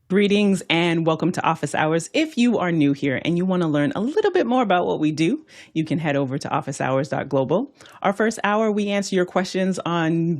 Greetings and welcome to Office Hours. If you are new here and you want to learn a little bit more about what we do, you can head over to officehours.global. Our first hour, we answer your questions on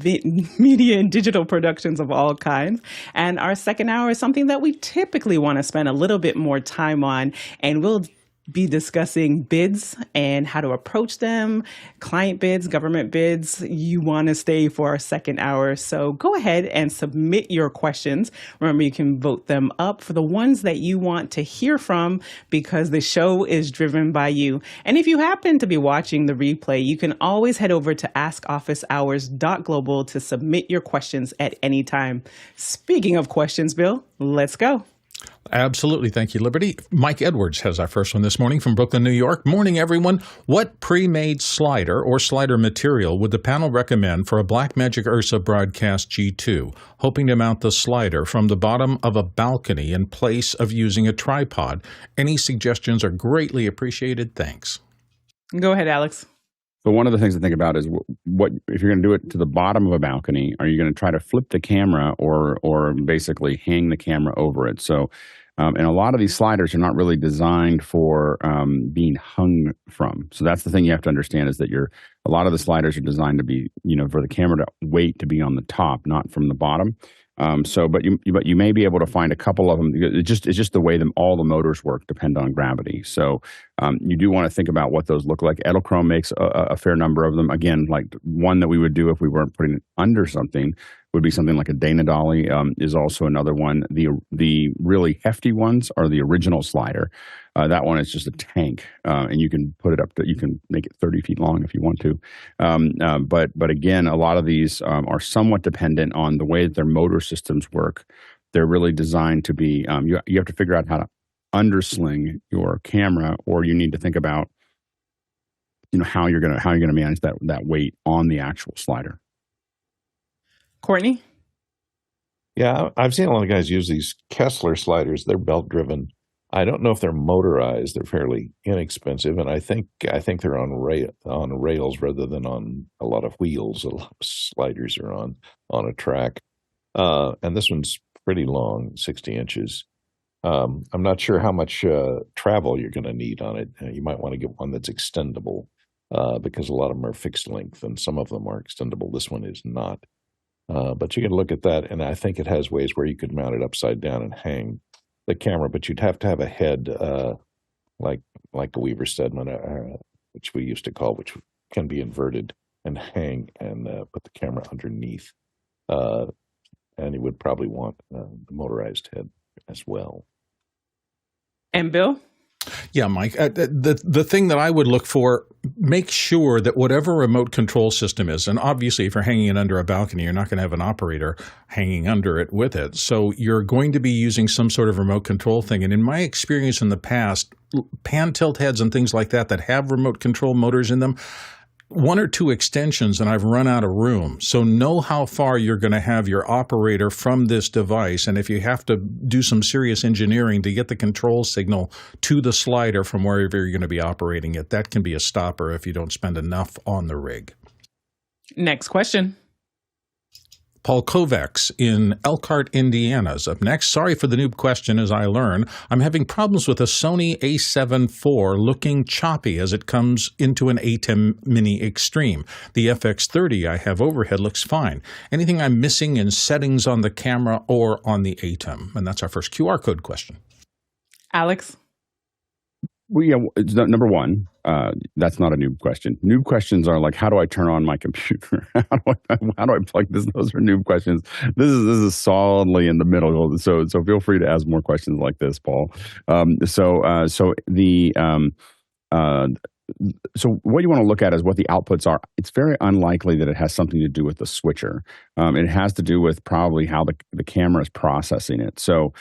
media and digital productions of all kinds. And our second hour is something that we typically want to spend a little bit more time on, and we'll be discussing bids and how to approach them, client bids, government bids. You want to stay for our second hour. So go ahead and submit your questions. Remember, you can vote them up for the ones that you want to hear from because the show is driven by you. And if you happen to be watching the replay, you can always head over to askofficehours.global to submit your questions at any time. Speaking of questions, Bill, let's go. Absolutely. Thank you, Liberty. Mike Edwards has our first one this morning from Brooklyn, New York. Morning, everyone. What pre-made slider or slider material would the panel recommend for a Blackmagic Ursa Broadcast G2, hoping to mount the slider from the bottom of a balcony in place of using a tripod? Any suggestions are greatly appreciated. Thanks. Go ahead, Alex. So one of the things to think about is what if you're going to do it to the bottom of a balcony, are you going to try to flip the camera or basically hang the camera over it? So, and a lot of these sliders are not really designed for being hung from. So that's the thing you have to understand is that a lot of the sliders are designed to be, for the camera to weight to be on the top, not from the bottom. But you may be able to find a couple of them. It's just the way all the motors work depend on gravity. So you do want to think about what those look like. Edelchrome makes a fair number of them. Again, like one that we would do if we weren't putting it under something would be something like a Dana Dolly is also another one. The really hefty ones are the original slider. That one is just a tank, and you can put it up you can make it 30 feet long if you want to. But again, a lot of these are somewhat dependent on the way that their motor systems work. They're really designed to be, you have to figure out how to undersling your camera, or you need to think about, how you're gonna manage that weight on the actual slider. Courtney? Yeah, I've seen a lot of guys use these Kessler sliders. They're belt driven. I don't know if they're motorized. They're fairly inexpensive, and I think they're on rails rather than on a lot of wheels. A lot of sliders are on a track, and this one's pretty long, 60 inches. I'm not sure how much travel you're going to need on it. You might want to get one that's extendable because a lot of them are fixed length, and some of them are extendable. This one is not. But you can look at that, and I think it has ways where you could mount it upside down and hang the camera, but you'd have to have a head like a Weaver Stedman, which we used to call, which can be inverted and hang and put the camera underneath. And you would probably want the motorized head as well. And Bill? Yeah, Mike, the thing that I would look for, make sure that whatever remote control system is, and obviously if you're hanging it under a balcony, you're not going to have an operator hanging under it with it. So you're going to be using some sort of remote control thing. And in my experience in the past, pan tilt heads and things like that have remote control motors in them, one or two extensions and I've run out of room. So know how far you're going to have your operator from this device. And if you have to do some serious engineering to get the control signal to the slider from wherever you're going to be operating it, that can be a stopper if you don't spend enough on the rig. Next question. Paul Kovacs in Elkhart, Indiana is up next. Sorry for the noob question as I learn. I'm having problems with a Sony A7IV looking choppy as it comes into an Atem Mini Extreme. The FX30 I have overhead looks fine. Anything I'm missing in settings on the camera or on the Atem? And that's our first QR code question. Alex? Well, yeah, number one, that's not a noob question. Noob questions are like, how do I turn on my computer? how do I plug this? Those are noob questions. This is solidly in the middle. So feel free to ask more questions like this, Paul. So what you want to look at is what the outputs are. It's very unlikely that it has something to do with the switcher. It has to do with probably how the camera is processing it. So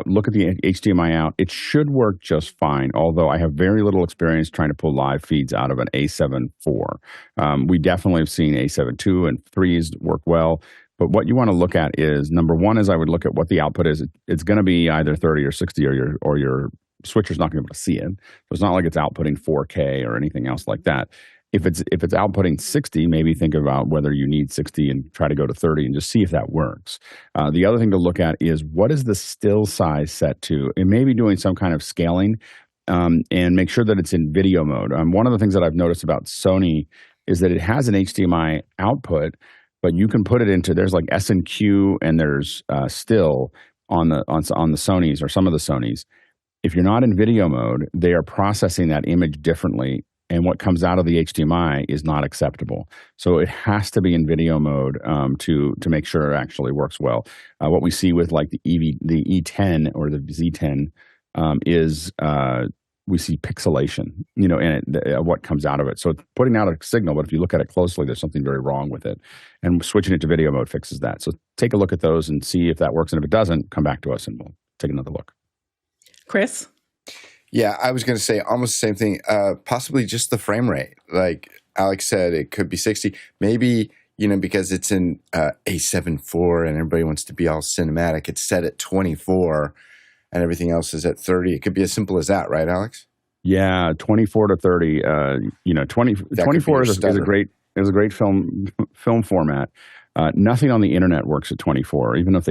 look at the HDMI out. It should work just fine, although I have very little experience trying to pull live feeds out of an A7IV. We definitely have seen A7 II and 3s work well. But what you want to look at is, number one is I would look at what the output is. It's going to be either 30 or 60 or your switcher's not going to be able to see it. So it's not like it's outputting 4K or anything else like that. If it's outputting 60, maybe think about whether you need 60 and try to go to 30 and just see if that works. The other thing to look at is what is the still size set to? It may be doing some kind of scaling, and make sure that it's in video mode. One of the things that I've noticed about Sony is that it has an HDMI output, but you can put it into, there's like S&Q and there's still on the Sonys or some of the Sonys. If you're not in video mode, they are processing that image differently, and what comes out of the HDMI is not acceptable. So it has to be in video mode to make sure it actually works well. What we see with like the E10 or the Z10 is we see pixelation, and what comes out of it. So it's putting out a signal, but if you look at it closely, there's something very wrong with it. And switching it to video mode fixes that. So take a look at those and see if that works. And if it doesn't, come back to us and we'll take another look. Chris? Yeah, I was going to say almost the same thing. Possibly just the frame rate. Like Alex said, it could be 60. Maybe, because it's an A7IV and everybody wants to be all cinematic, it's set at 24 and everything else is at 30. It could be as simple as that, right, Alex? Yeah, 24 to 30. 24 is a great film format. Nothing on the internet works at 24, even if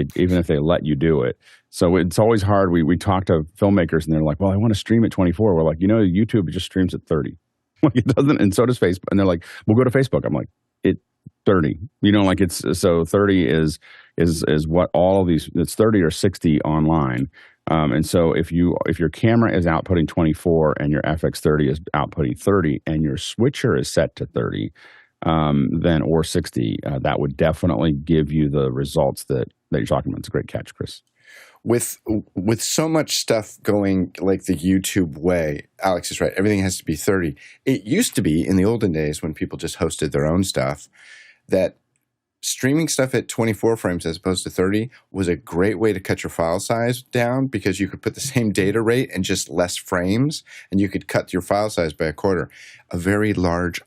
they let you do it. So it's always hard. We talk to filmmakers and they're like, "Well, I want to stream at 24." We're like, YouTube just streams at 30. Like it doesn't, and so does Facebook. And they're like, "We'll go to Facebook." I'm like, 30. So 30 is what all of these. It's 30 or 60 online. And so if your camera is outputting 24 and your FX30 is outputting 30 and your switcher is set to 30, or 60, that would definitely give you the results that you're talking about. It's a great catch, Chris. With so much stuff going like the YouTube way, Alex is right. Everything has to be 30. It used to be in the olden days when people just hosted their own stuff that streaming stuff at 24 frames as opposed to 30 was a great way to cut your file size down because you could put the same data rate and just less frames, and you could cut your file size by a quarter. A very large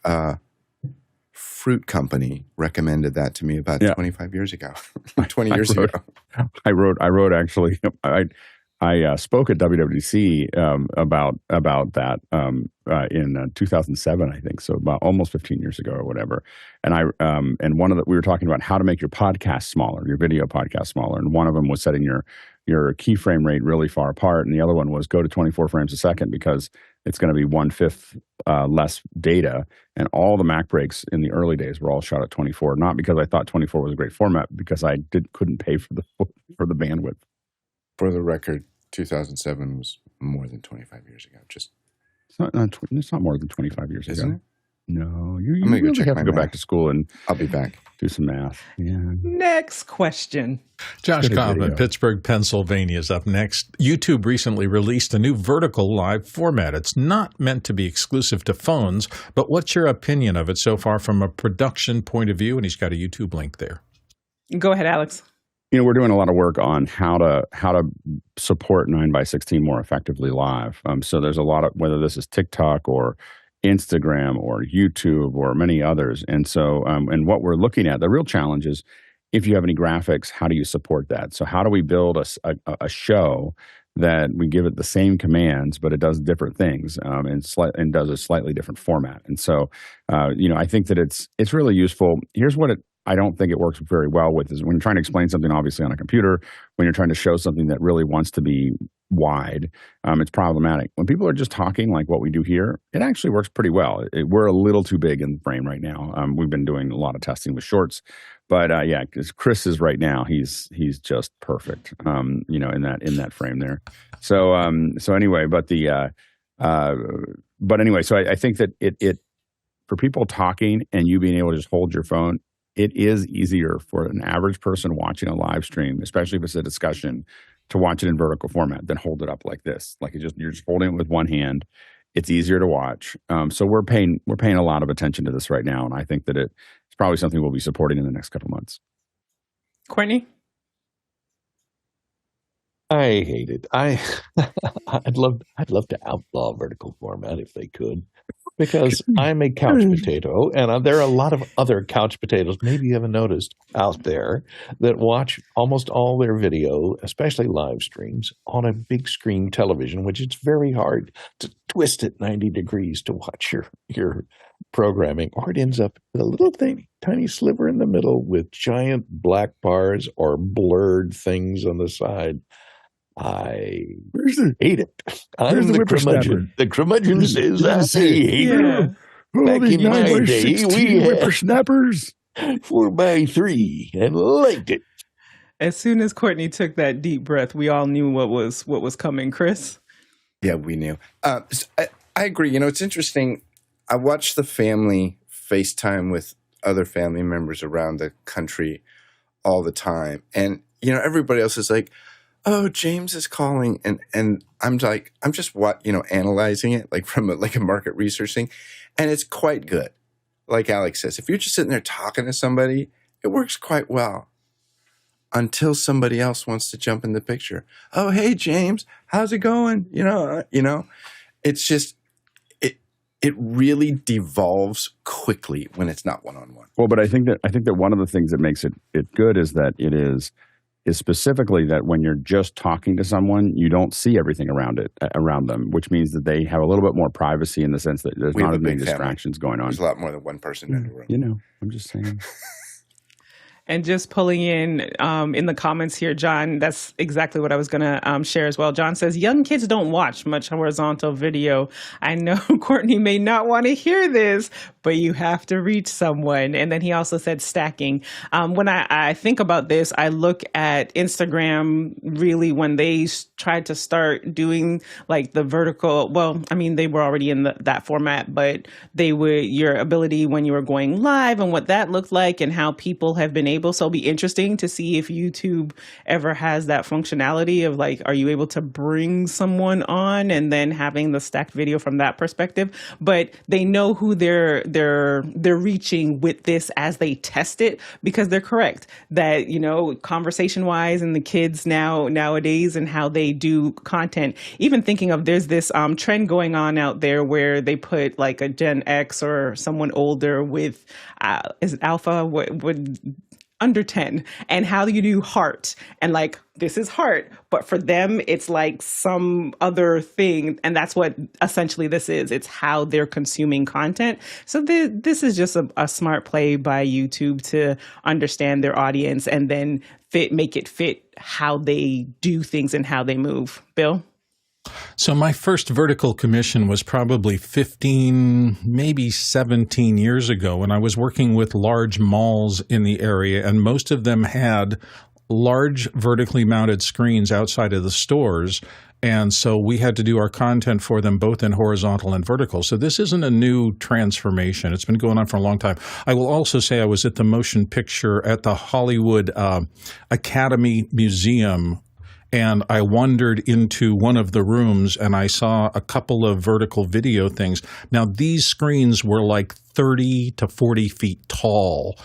fruit company recommended that to me about 25 years ago, 20 years ago. I wrote actually, I spoke at WWDC about that in 2007, I think, so about almost 15 years ago or whatever. And we were talking about how to make your podcast smaller, your video podcast smaller. And one of them was setting your keyframe rate really far apart, and the other one was go to 24 frames a second because it's going to be 1/5 less data. And all the Mac breaks in the early days were all shot at 24, not because I thought 24 was a great format, because I couldn't pay for the bandwidth. For the record, 2007 was more than 25 years ago. Just it's not more than 25 years isn't ago. It? No, you I'm gonna really go check have my to go math. back to school and I'll be back. do some math. Yeah. Next question. Josh Good Cobb in video. Pittsburgh, Pennsylvania is up next. YouTube recently released a new vertical live format. It's not meant to be exclusive to phones, but what's your opinion of it so far from a production point of view? And he's got a YouTube link there. Go ahead, Alex. We're doing a lot of work on how to support 9x16 more effectively live. So there's a lot of, whether this is TikTok or Instagram or YouTube or many others. And so, and what we're looking at, the real challenge is if you have any graphics, how do you support that? So how do we build a show that we give it the same commands, but it does different things and does a slightly different format? And so, I think that it's really useful. Here's what I don't think it works very well with is when you're trying to explain something obviously on a computer, when you're trying to show something that really wants to be wide, it's problematic. When people are just talking like what we do here, it actually works pretty well. We're a little too big in the frame right now. We've been doing a lot of testing with shorts, but because Chris is right now, he's just perfect, in that frame there. So anyway, so I think that it for people talking and you being able to just hold your phone, it is easier for an average person watching a live stream, especially if it's a discussion, to watch it in vertical format than hold it up like this. Like you're just holding it with one hand. It's easier to watch. So we're paying a lot of attention to this right now, and I think that it's probably something we'll be supporting in the next couple months. Courtney? I hate it. I'd love to outlaw vertical format if they could. because I'm a couch potato, and there are a lot of other couch potatoes, maybe you haven't noticed, out there that watch almost all their video, especially live streams, on a big screen television, which it's very hard to twist it 90 degrees to watch your programming, or it ends up with a little tiny sliver in the middle with giant black bars or blurred things on the side. I hate it. I'm the curmudgeon. The curmudgeon says, I hate it. Back in my day, we had whippersnappers 4x3 and liked it. As soon as Courtney took that deep breath, we all knew what was coming, Chris. Yeah, we knew. I agree. It's interesting. I watched the family FaceTime with other family members around the country all the time. And, everybody else is like, oh, James is calling. And I'm like, I'm just analyzing it like from a market research thing. And it's quite good. Like Alex says, if you're just sitting there talking to somebody, it works quite well until somebody else wants to jump in the picture. Oh, hey, James, how's it going? It's just, it really devolves quickly when it's not one-on-one. Well, but I think that one of the things that makes it good is that it is specifically that when you're just talking to someone, you don't see everything around them, which means that they have a little bit more privacy in the sense that there's not as many distractions going on. There's a lot more than one person in the room. I'm just saying. And just pulling in the comments here, John, that's exactly what I was going to share as well. John says, young kids don't watch much horizontal video. I know Courtney may not want to hear this, but you have to reach someone. And then he also said stacking. When I think about this, I look at Instagram really when they tried to start doing like the vertical. Well, I mean, they were already in that format, but your ability when you were going live and what that looked like and how people have been able. So it'll be interesting to see if YouTube ever has that functionality of like, are you able to bring someone on and then having the stacked video from that perspective? But they know who they're reaching with this as they test it, because they're correct that, conversation wise and the kids nowadays and how they do content, even thinking of there's this trend going on out there where they put like a Gen X or someone older with is it alpha would under 10, and how do you do heart, and like this is heart, but for them it's like some other thing, and that's what essentially this is. It's how they're consuming content. So this is just a smart play by YouTube to understand their audience and then make it fit how they do things and how they move. Bill? So my first vertical commission was probably 15, maybe 17 years ago when I was working with large malls in the area, and most of them had large vertically mounted screens outside of the stores. And so we had to do our content for them both in horizontal and vertical. So this isn't a new transformation. It's been going on for a long time. I will also say I was at the motion picture at the Hollywood Academy Museum, and I wandered into one of the rooms and I saw a couple of vertical video things. Now, these screens were like 30 to 40 feet tall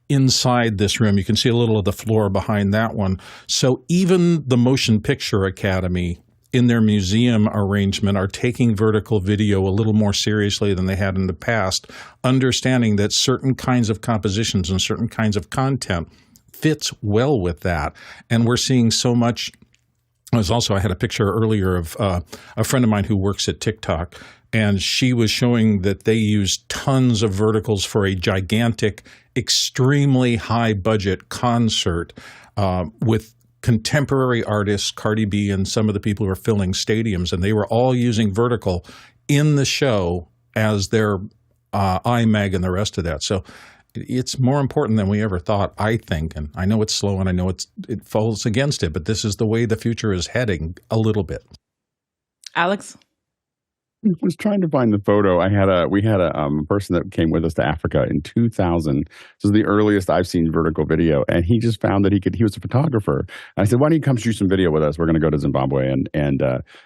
inside this room. You can see a little of the floor behind that one. So even the Motion Picture Academy in their museum arrangement are taking vertical video a little more seriously than they had in the past, understanding that certain kinds of compositions and certain kinds of content fits well with that. And we're seeing so much. I had a picture earlier of a friend of mine who works at TikTok, and she was showing that they use tons of verticals for a gigantic, extremely high budget concert with contemporary artists, Cardi B and some of the people who are filling stadiums, and they were all using vertical in the show as their iMag and the rest of that. So it's more important than we ever thought, I think. And I know it's slow and I know it falls against it, but this is the way the future is heading a little bit. Alex? I was trying to find the photo. We had a person that came with us to Africa in 2000. This is the earliest I've seen vertical video, and he just found that he was a photographer. And I said, "Why don't you come shoot some video with us? We're going to go to Zimbabwe." And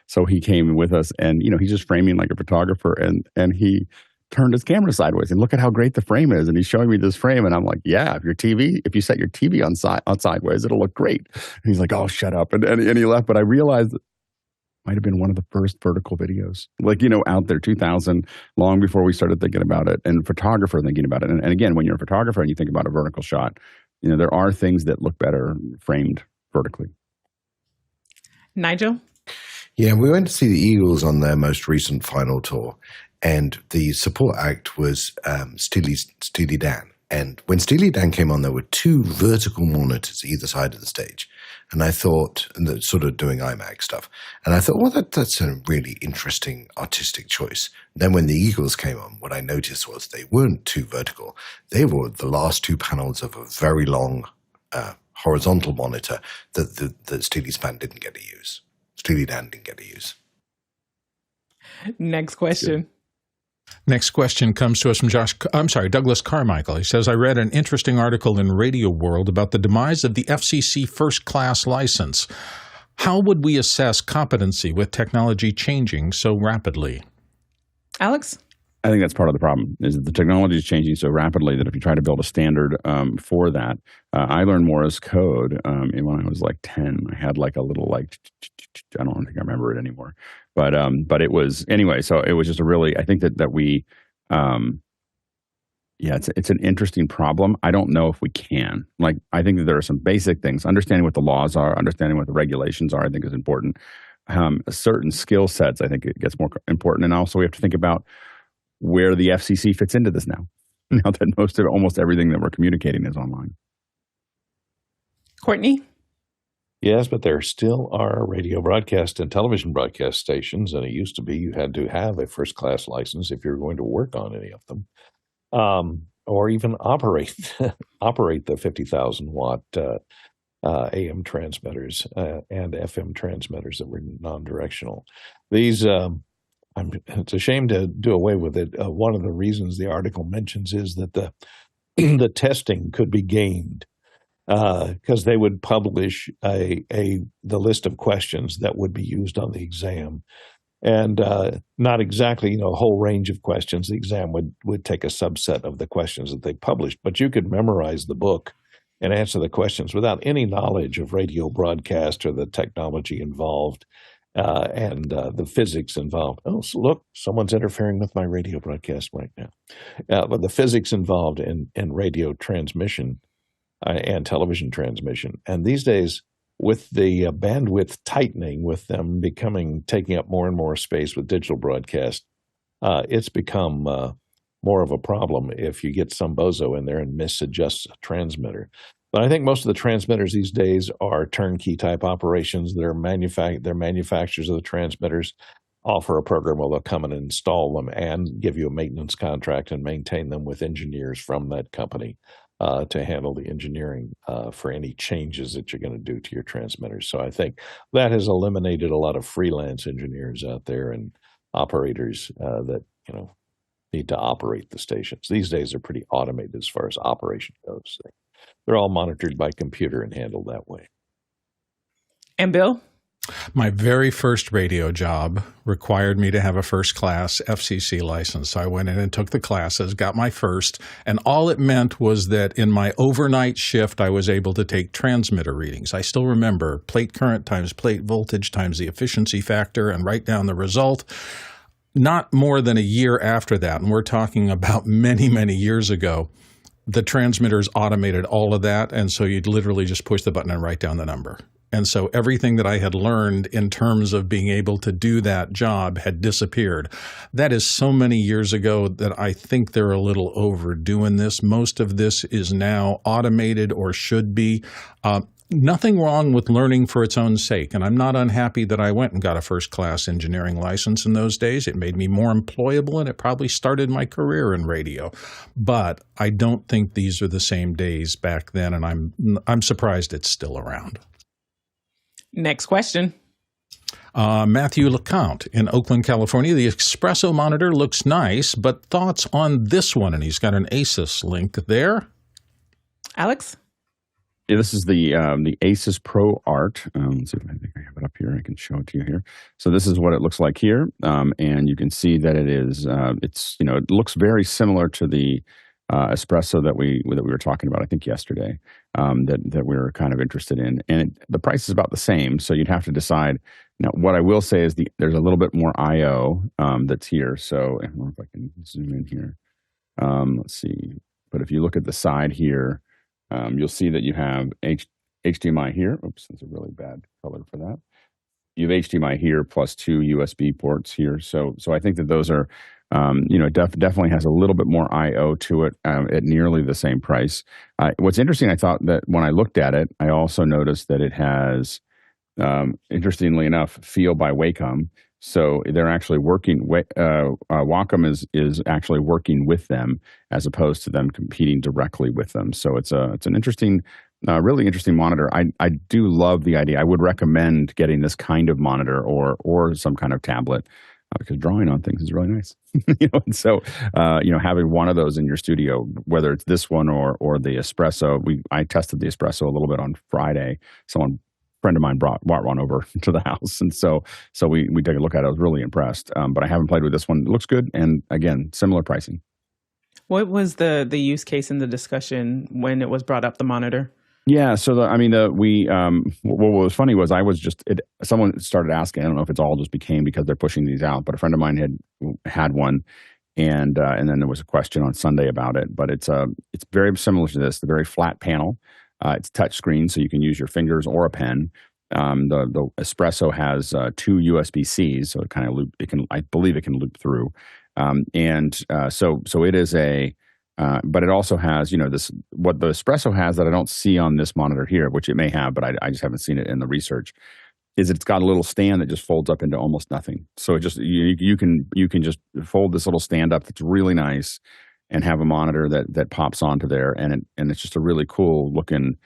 so he came with us, and he's just framing like a photographer, and he turned his camera sideways and look at how great the frame is. And he's showing me this frame, and I'm like, "Yeah, if you set your TV on sideways, it'll look great." And he's like, "Oh, shut up!" And he left. But I realized might have been one of the first vertical videos, like, out there, 2000, long before we started thinking about it, and photographer thinking about it. And again, when you're a photographer and you think about a vertical shot, there are things that look better framed vertically. Nigel? Yeah, we went to see the Eagles on their most recent final tour, and the support act was Steely Dan. And when Steely Dan came on, there were two vertical monitors either side of the stage. And I thought, and sort of doing iMac stuff. And I thought, well, that's a really interesting artistic choice. Then when the Eagles came on, what I noticed was they weren't too vertical. They were the last two panels of a very long horizontal monitor that Steely Dan didn't get to use. Steely Dan didn't get to use. Next question. Next question comes to us from Douglas Carmichael. He says, I read an interesting article in Radio World about the demise of the FCC first-class license. How would we assess competency with technology changing so rapidly? Alex? I think that's part of the problem, is that the technology is changing so rapidly that if you try to build a standard for that, I learned Morse code when I was like 10. I had like a little I don't think I remember it anymore. But it was, anyway, so it was just I think that we, it's an interesting problem. I don't know if we can. Like, I think that there are some basic things. Understanding what the laws are, understanding what the regulations are, I think is important. Certain skill sets, I think it gets more important. And also we have to think about where the FCC fits into this now that almost everything that we're communicating is online. Courtney? Yes, but there still are radio broadcast and television broadcast stations, and it used to be you had to have a first-class license if you're going to work on any of them, or even operate the 50,000-watt AM transmitters and FM transmitters that were non-directional. These, it's a shame to do away with it. One of the reasons the article mentions is that the testing could be gamed. Because they would publish the list of questions that would be used on the exam, and not exactly a whole range of questions. The exam would take a subset of the questions that they published, but you could memorize the book and answer the questions without any knowledge of radio broadcast or the technology involved and the physics involved. Oh, so look, someone's interfering with my radio broadcast right now. But the physics involved in radio transmission and television transmission. And these days, with the bandwidth tightening, with them taking up more and more space with digital broadcast, it's become more of a problem if you get some bozo in there and misadjusts a transmitter. But I think most of the transmitters these days are turnkey type operations. They're manufacturers of the transmitters offer a program where they'll come and install them and give you a maintenance contract and maintain them with engineers from that company. To handle the engineering for any changes that you're going to do to your transmitters. So I think that has eliminated a lot of freelance engineers out there and operators that need to operate the stations. These days they're pretty automated as far as operation goes. They're all monitored by computer and handled that way. And Bill? My very first radio job required me to have a first-class FCC license. So I went in and took the classes, got my first, and all it meant was that in my overnight shift, I was able to take transmitter readings. I still remember plate current times plate voltage times the efficiency factor and write down the result. Not more than a year after that, and we're talking about many, many years ago, the transmitters automated all of that, and so you'd literally just push the button and write down the number. And so everything that I had learned in terms of being able to do that job had disappeared. That is so many years ago that I think they're a little overdue in this. Most of this is now automated or should be. Nothing wrong with learning for its own sake. And I'm not unhappy that I went and got a first-class engineering license in those days. It made me more employable, and it probably started my career in radio. But I don't think these are the same days back then, and I'm surprised it's still around. Next question. Matthew LeCount in Oakland, California. The Espresso monitor looks nice, but thoughts on this one? And he's got an Asus link there. Alex? Yeah, this is the Asus Pro Art. Let's see if I think I have it up here. I can show it to you here. So this is what it looks like here, and you can see that it is. It looks very similar to the Espresso that we were talking about, I think yesterday, that we were kind of interested in, and the price is about the same. So you'd have to decide, Now, what I will say is there's a little bit more I/O that's here. So I don't know if I can zoom in here. Let's see. But if you look at the side here, you'll see that you have HDMI here. Oops, that's a really bad color for that. You have HDMI here plus 2 USB ports here. So I think that those are, definitely has a little bit more I/O to it at nearly the same price. What's interesting, I thought that when I looked at it, I also noticed that it has, interestingly enough, Feel by Wacom. So they're actually working. Wacom is actually working with them as opposed to them competing directly with them. So it's an interesting. Really interesting monitor. I do love the idea. I would recommend getting this kind of monitor or some kind of tablet because drawing on things is really nice. And so having one of those in your studio, whether it's this one or the Espresso. I tested the Espresso a little bit on Friday. Friend of mine brought one over to the house, and so we took a look at it. I was really impressed. But I haven't played with this one. It looks good, and again, similar pricing. What was the use case in the discussion when it was brought up, the monitor? Yeah, so what was funny was someone started asking. I don't know if it's all just became because they're pushing these out, but a friend of mine had one, and then there was a question on Sunday about it. But it's very similar to this. The very flat panel. It's touch screen, so you can use your fingers or a pen. The Espresso has 2 USB-Cs, so it kind of I believe it can loop through, so it is a. But it also has, what the Espresso has that I don't see on this monitor here, which it may have, but I just haven't seen it in the research, is it's got a little stand that just folds up into almost nothing. So it just you can just fold this little stand up that's really nice and have a monitor that pops onto there, and it's just a really cool looking,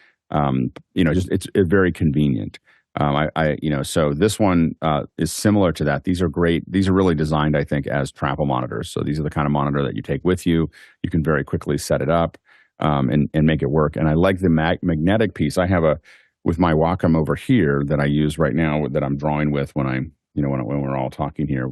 it's very convenient. So this one is similar to that. These are great. These are really designed, I think, as travel monitors. So these are the kind of monitor that you take with you. You can very quickly set it up and make it work. And I like the magnetic piece. I have with my Wacom over here that I use right now that I'm drawing with when I'm, when we're all talking here.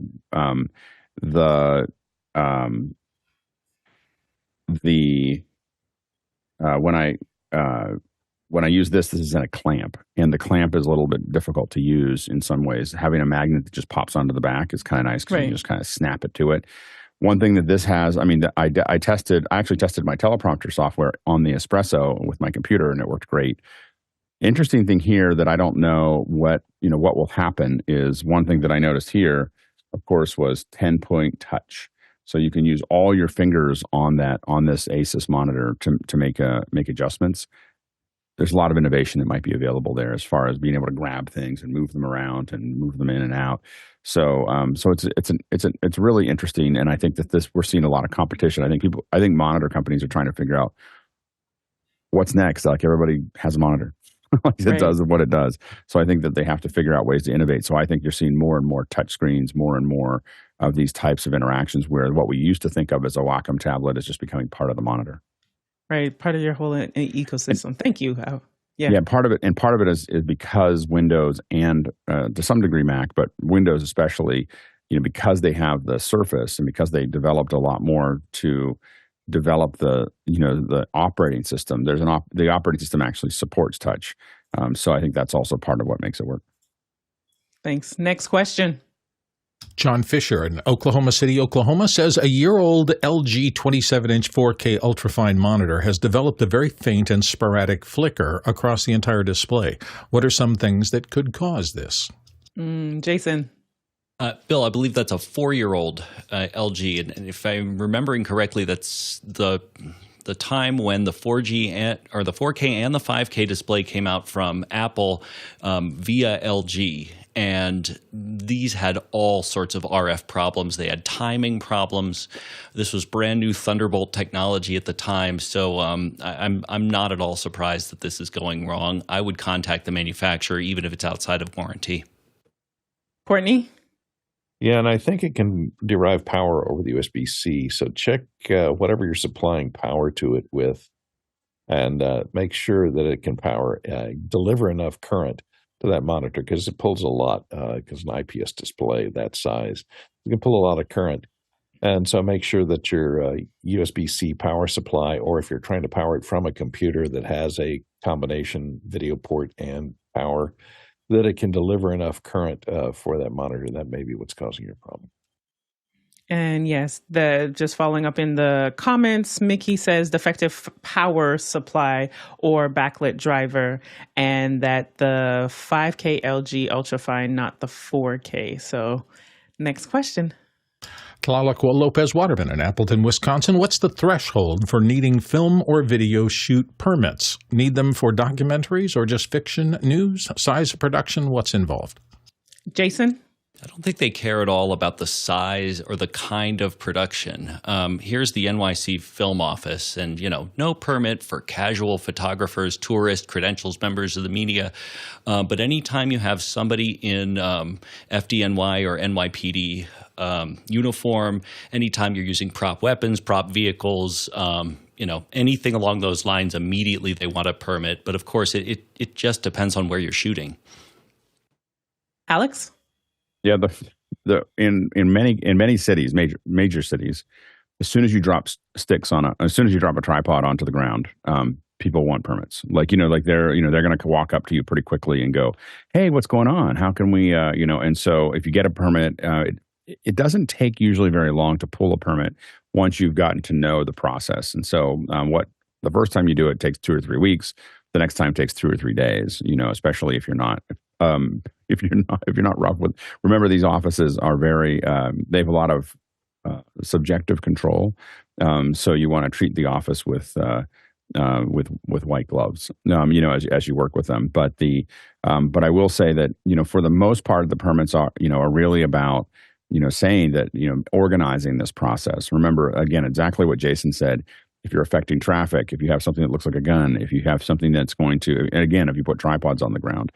When I use this is in a clamp, and the clamp is a little bit difficult to use in some ways. Having a magnet that just pops onto the back is kind of nice because you can just kind of snap it to it. One thing that this has, I actually tested my teleprompter software on the Espresso with my computer, and it worked great. Interesting thing here that I don't know what will happen is one thing that I noticed here, of course, was 10-point touch. So you can use all your fingers on this Asus monitor to make adjustments. There's a lot of innovation that might be available there as far as being able to grab things and move them around and move them in and out. So it's really interesting, and I think that we're seeing a lot of competition. I think monitor companies are trying to figure out what's next. Like everybody has a monitor, it does what it does. So I think that they have to figure out ways to innovate. So I think you're seeing more and more touch screens, more and more of these types of interactions where what we used to think of as a Wacom tablet is just becoming part of the monitor. Right, part of your whole ecosystem. Thank you. Yeah, part of it is because Windows and to some degree Mac, but Windows especially, because they have the Surface and because they developed a lot more to develop the operating system. The operating system actually supports touch, so I think that's also part of what makes it work. Thanks. Next question. John Fisher in Oklahoma City, Oklahoma says a year-old LG 27-inch 4K Ultrafine monitor has developed a very faint and sporadic flicker across the entire display. What are some things that could cause this? Jason. Bill, I believe that's a 4-year-old LG, and if I'm remembering correctly, that's the time when the 4G or the 4K and the 5K display came out from Apple via LG. And these had all sorts of RF problems. They had timing problems. This was brand new Thunderbolt technology at the time. So I'm not at all surprised that this is going wrong. I would contact the manufacturer, even if it's outside of warranty. Courtney? Yeah, and I think it can derive power over the USB-C. So check whatever you're supplying power to it with, and make sure that it can deliver enough current to that monitor, because it pulls a lot, because an IPS display that size, you can pull a lot of current. And so make sure that your USB-C power supply, or if you're trying to power it from a computer that has a combination video port and power, that it can deliver enough current for that monitor. That may be what's causing your problem. And yes, just following up in the comments, Mickey says defective power supply or backlit driver, and that the 5K LG Ultrafine, not the 4K. So next question. Tlaloc Lopez Waterman in Appleton, Wisconsin. What's the threshold for needing film or video shoot permits? Need them for documentaries or just fiction, news, size of production? What's involved? Jason? I don't think they care at all about the size or the kind of production. Here's the NYC Film Office, and no permit for casual photographers, tourists, credentials, members of the media. But anytime you have somebody in FDNY or NYPD uniform, anytime you're using prop weapons, prop vehicles, anything along those lines, immediately they want a permit. But of course, it just depends on where you're shooting. Alex? Yeah, in many cities, major cities, as soon as you drop as soon as you drop a tripod onto the ground, people want permits. Like they're going to walk up to you pretty quickly and go, "Hey, what's going on? How can we?" And so if you get a permit, it doesn't take usually very long to pull a permit once you've gotten to know the process. And so the first time you do it takes 2 or 3 weeks. The next time takes 2 or 3 days. Especially if you're not. If you're not rough with, remember these offices are very, they have a lot of subjective control. So you want to treat the office with white gloves, as you work with them. But I will say that, for the most part, the permits are really about, saying that, organizing this process. Remember, again, exactly what Jason said. If you're affecting traffic, if you have something that looks like a gun, if you have something that's going to, and again, if you put tripods on the ground,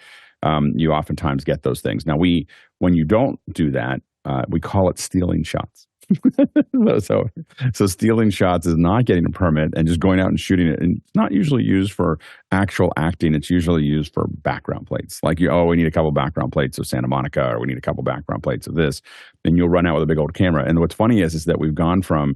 you oftentimes get those things. Now, when you don't do that, we call it stealing shots. So stealing shots is not getting a permit and just going out and shooting it. And it's not usually used for actual acting. It's usually used for background plates. Like, we need a couple background plates of Santa Monica, or we need a couple background plates of this. Then you'll run out with a big old camera. And what's funny is that we've gone from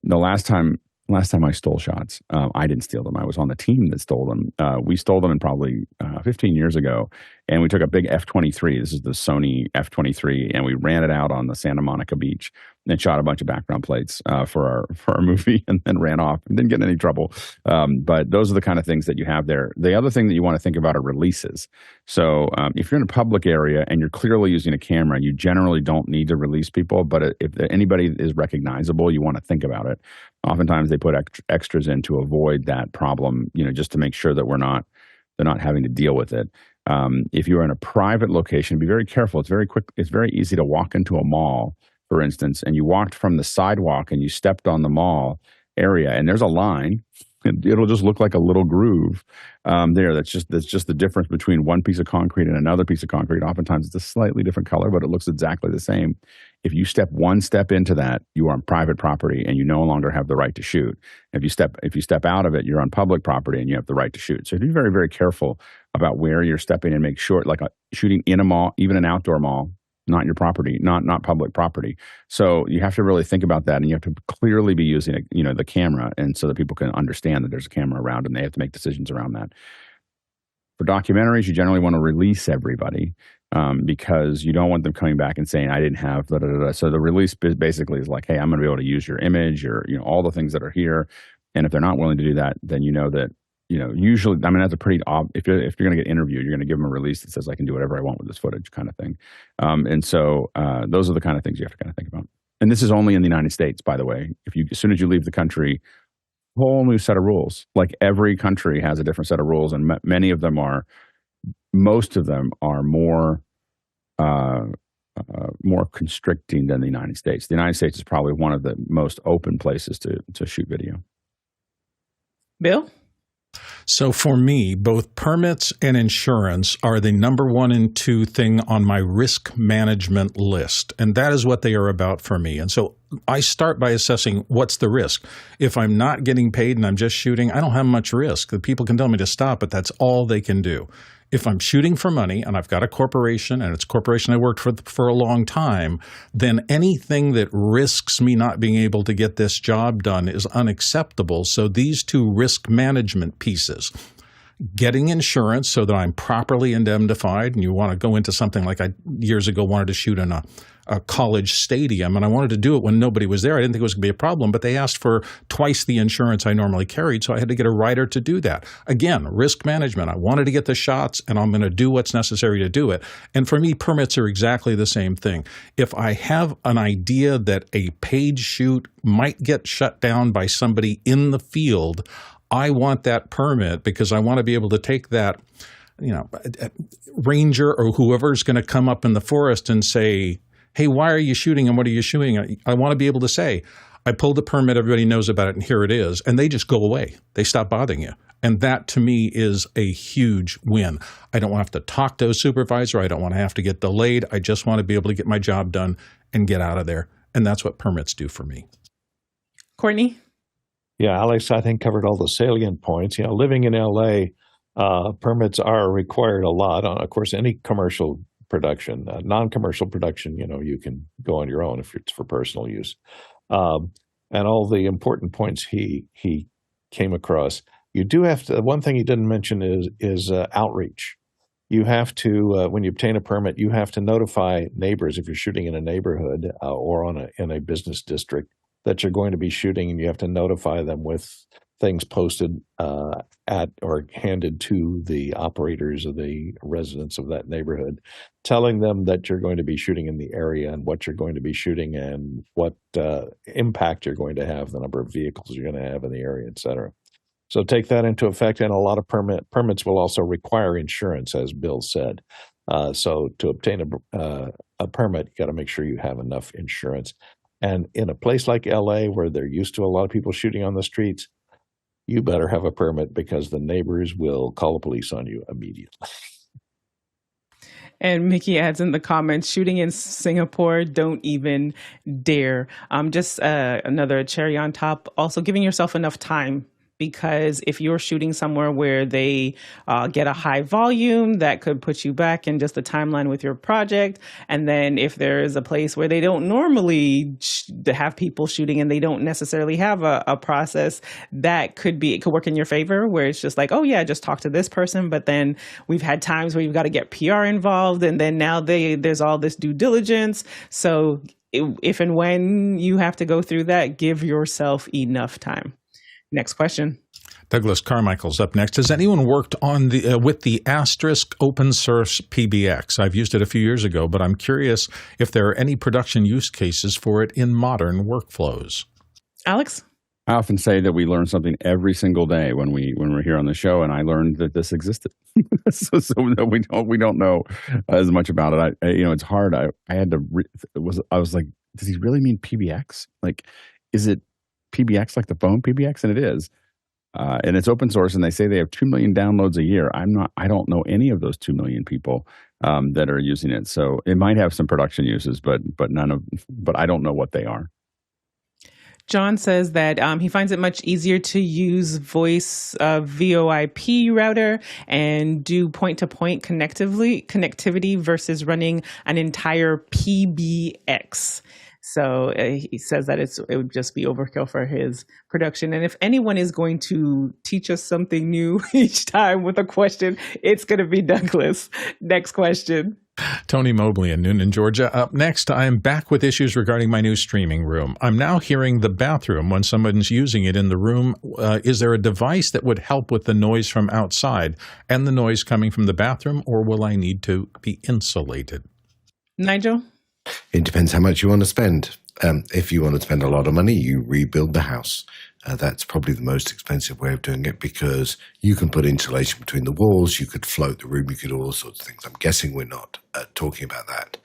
the last time I stole shots, I didn't steal them. I was on the team that stole them. We stole them in probably 15 years ago, and we took a big F-23. This is the Sony F-23, and we ran it out on the Santa Monica beach and shot a bunch of background plates for our movie, and then ran off and didn't get in any trouble. But those are the kind of things that you have there. The other thing that you want to think about are releases. So if you're in a public area and you're clearly using a camera, you generally don't need to release people. But if anybody is recognizable, you want to think about it. Oftentimes they put extras in to avoid that problem, just to make sure that they're not having to deal with it. If you're in a private location, be very careful. It's very quick. It's very easy to walk into a mall, for instance, and you walked from the sidewalk and you stepped on the mall area, and there's a line. It'll just look like a little groove there. That's just the difference between one piece of concrete and another piece of concrete. Oftentimes it's a slightly different color, but it looks exactly the same. If you step one step into that, you are on private property and you no longer have the right to shoot. If you step out of it, you're on public property and you have the right to shoot. So be very, very careful about where you're stepping and make sure, like shooting in a mall, even an outdoor mall, not your property, not public property. So you have to really think about that, and you have to clearly be using the camera, and so that people can understand that there's a camera around, and they have to make decisions around that. For documentaries, you generally want to release everybody because you don't want them coming back and saying, "I didn't have da da da." So the release basically is like, "Hey, I'm going to be able to use your image, or all the things that are here." And if they're not willing to do that, then that. Usually, that's a pretty if you're going to get interviewed, you're going to give them a release that says I can do whatever I want with this footage, kind of thing. And so those are the kind of things you have to kind of think about. And this is only in the United States, by the way. As soon as you leave the country, whole new set of rules. Like every country has a different set of rules, and most of them are more constricting than the United States. The United States is probably one of the most open places to shoot video. Bill? So for me, both permits and insurance are the number 1 and 2 thing on my risk management list. And that is what they are about for me. And so I start by assessing what's the risk. If I'm not getting paid and I'm just shooting, I don't have much risk. The people can tell me to stop, but that's all they can do. If I'm shooting for money and I've got a corporation, and it's a corporation I worked for a long time, then anything that risks me not being able to get this job done is unacceptable. So these two risk management pieces. getting insurance so that I'm properly indemnified. And you want to go into something like I years ago wanted to shoot in a college stadium, and I wanted to do it when nobody was there. I didn't think it was going to be a problem, but they asked for twice the insurance I normally carried, so I had to get a writer to do that. Again, risk management. I wanted to get the shots, and I'm going to do what's necessary to do it. And for me, permits are exactly the same thing. If I have an idea that a paid shoot might get shut down by somebody in the field, I want that permit because I want to be able to take that, ranger or whoever's going to come up in the forest and say, hey, why are you shooting and what are you shooting? I want to be able to say, I pulled the permit, everybody knows about it, and here it is. And they just go away. They stop bothering you. And that, to me, is a huge win. I don't want to have to talk to a supervisor. I don't want to have to get delayed. I just want to be able to get my job done and get out of there. And that's what permits do for me. Courtney? Yeah, Alex, I think, covered all the salient points. Living in LA, permits are required a lot. Of course, any commercial production, non-commercial production, you can go on your own if it's for personal use. And all the important points he came across. You do have to, one thing he didn't mention is outreach. You have to, when you obtain a permit, you have to notify neighbors if you're shooting in a neighborhood or in a business district that you're going to be shooting, and you have to notify them with things posted at or handed to the operators of the residents of that neighborhood, telling them that you're going to be shooting in the area and what you're going to be shooting and what impact you're going to have, the number of vehicles you're going to have in the area, et cetera. So take that into effect, and a lot of permits will also require insurance, as Bill said. So to obtain a permit, you got to make sure you have enough insurance. And in a place like LA, where they're used to a lot of people shooting on the streets, you better have a permit because the neighbors will call the police on you immediately. And Mickey adds in the comments, shooting in Singapore, don't even dare. Just another cherry on top. Also giving yourself enough time, because if you're shooting somewhere where they get a high volume, that could put you back in just the timeline with your project. And then if there is a place where they don't normally have people shooting and they don't necessarily have a process, it could work in your favor, where it's just like, oh yeah, just talk to this person. But then we've had times where you've got to get PR involved, and then now there's all this due diligence. So if and when you have to go through that, give yourself enough time. Next question. Douglas Carmichael's up next. Has anyone worked on with the Asterisk open source PBX? I've used it a few years ago, but I'm curious if there are any production use cases for it in modern workflows. Alex? I often say that we learn something every single day when we're here on the show, and I learned that this existed. so we don't know as much about it. It's hard. I had to. I was like, does he really mean PBX? Like, is it PBX like the phone PBX? And it is. And it's open source, and they say they have 2 million downloads a year. I don't know any of those 2 million people that are using it. So it might have some production uses, but I don't know what they are. John says that he finds it much easier to use voice VoIP router and do point-to-point connectivity versus running an entire PBX. So he says that it would just be overkill for his production. And if anyone is going to teach us something new each time with a question, it's going to be Douglas. Next question. Tony Mobley in Noonan, Georgia. Up next, I am back with issues regarding my new streaming room. I'm now hearing the bathroom when someone's using it in the room. Is there a device that would help with the noise from outside and the noise coming from the bathroom, or will I need to be insulated? Nigel? It depends how much you want to spend. If you want to spend a lot of money, you rebuild the house. That's probably the most expensive way of doing it, because you can put insulation between the walls, you could float the room, you could do all sorts of things. I'm guessing we're not talking about that.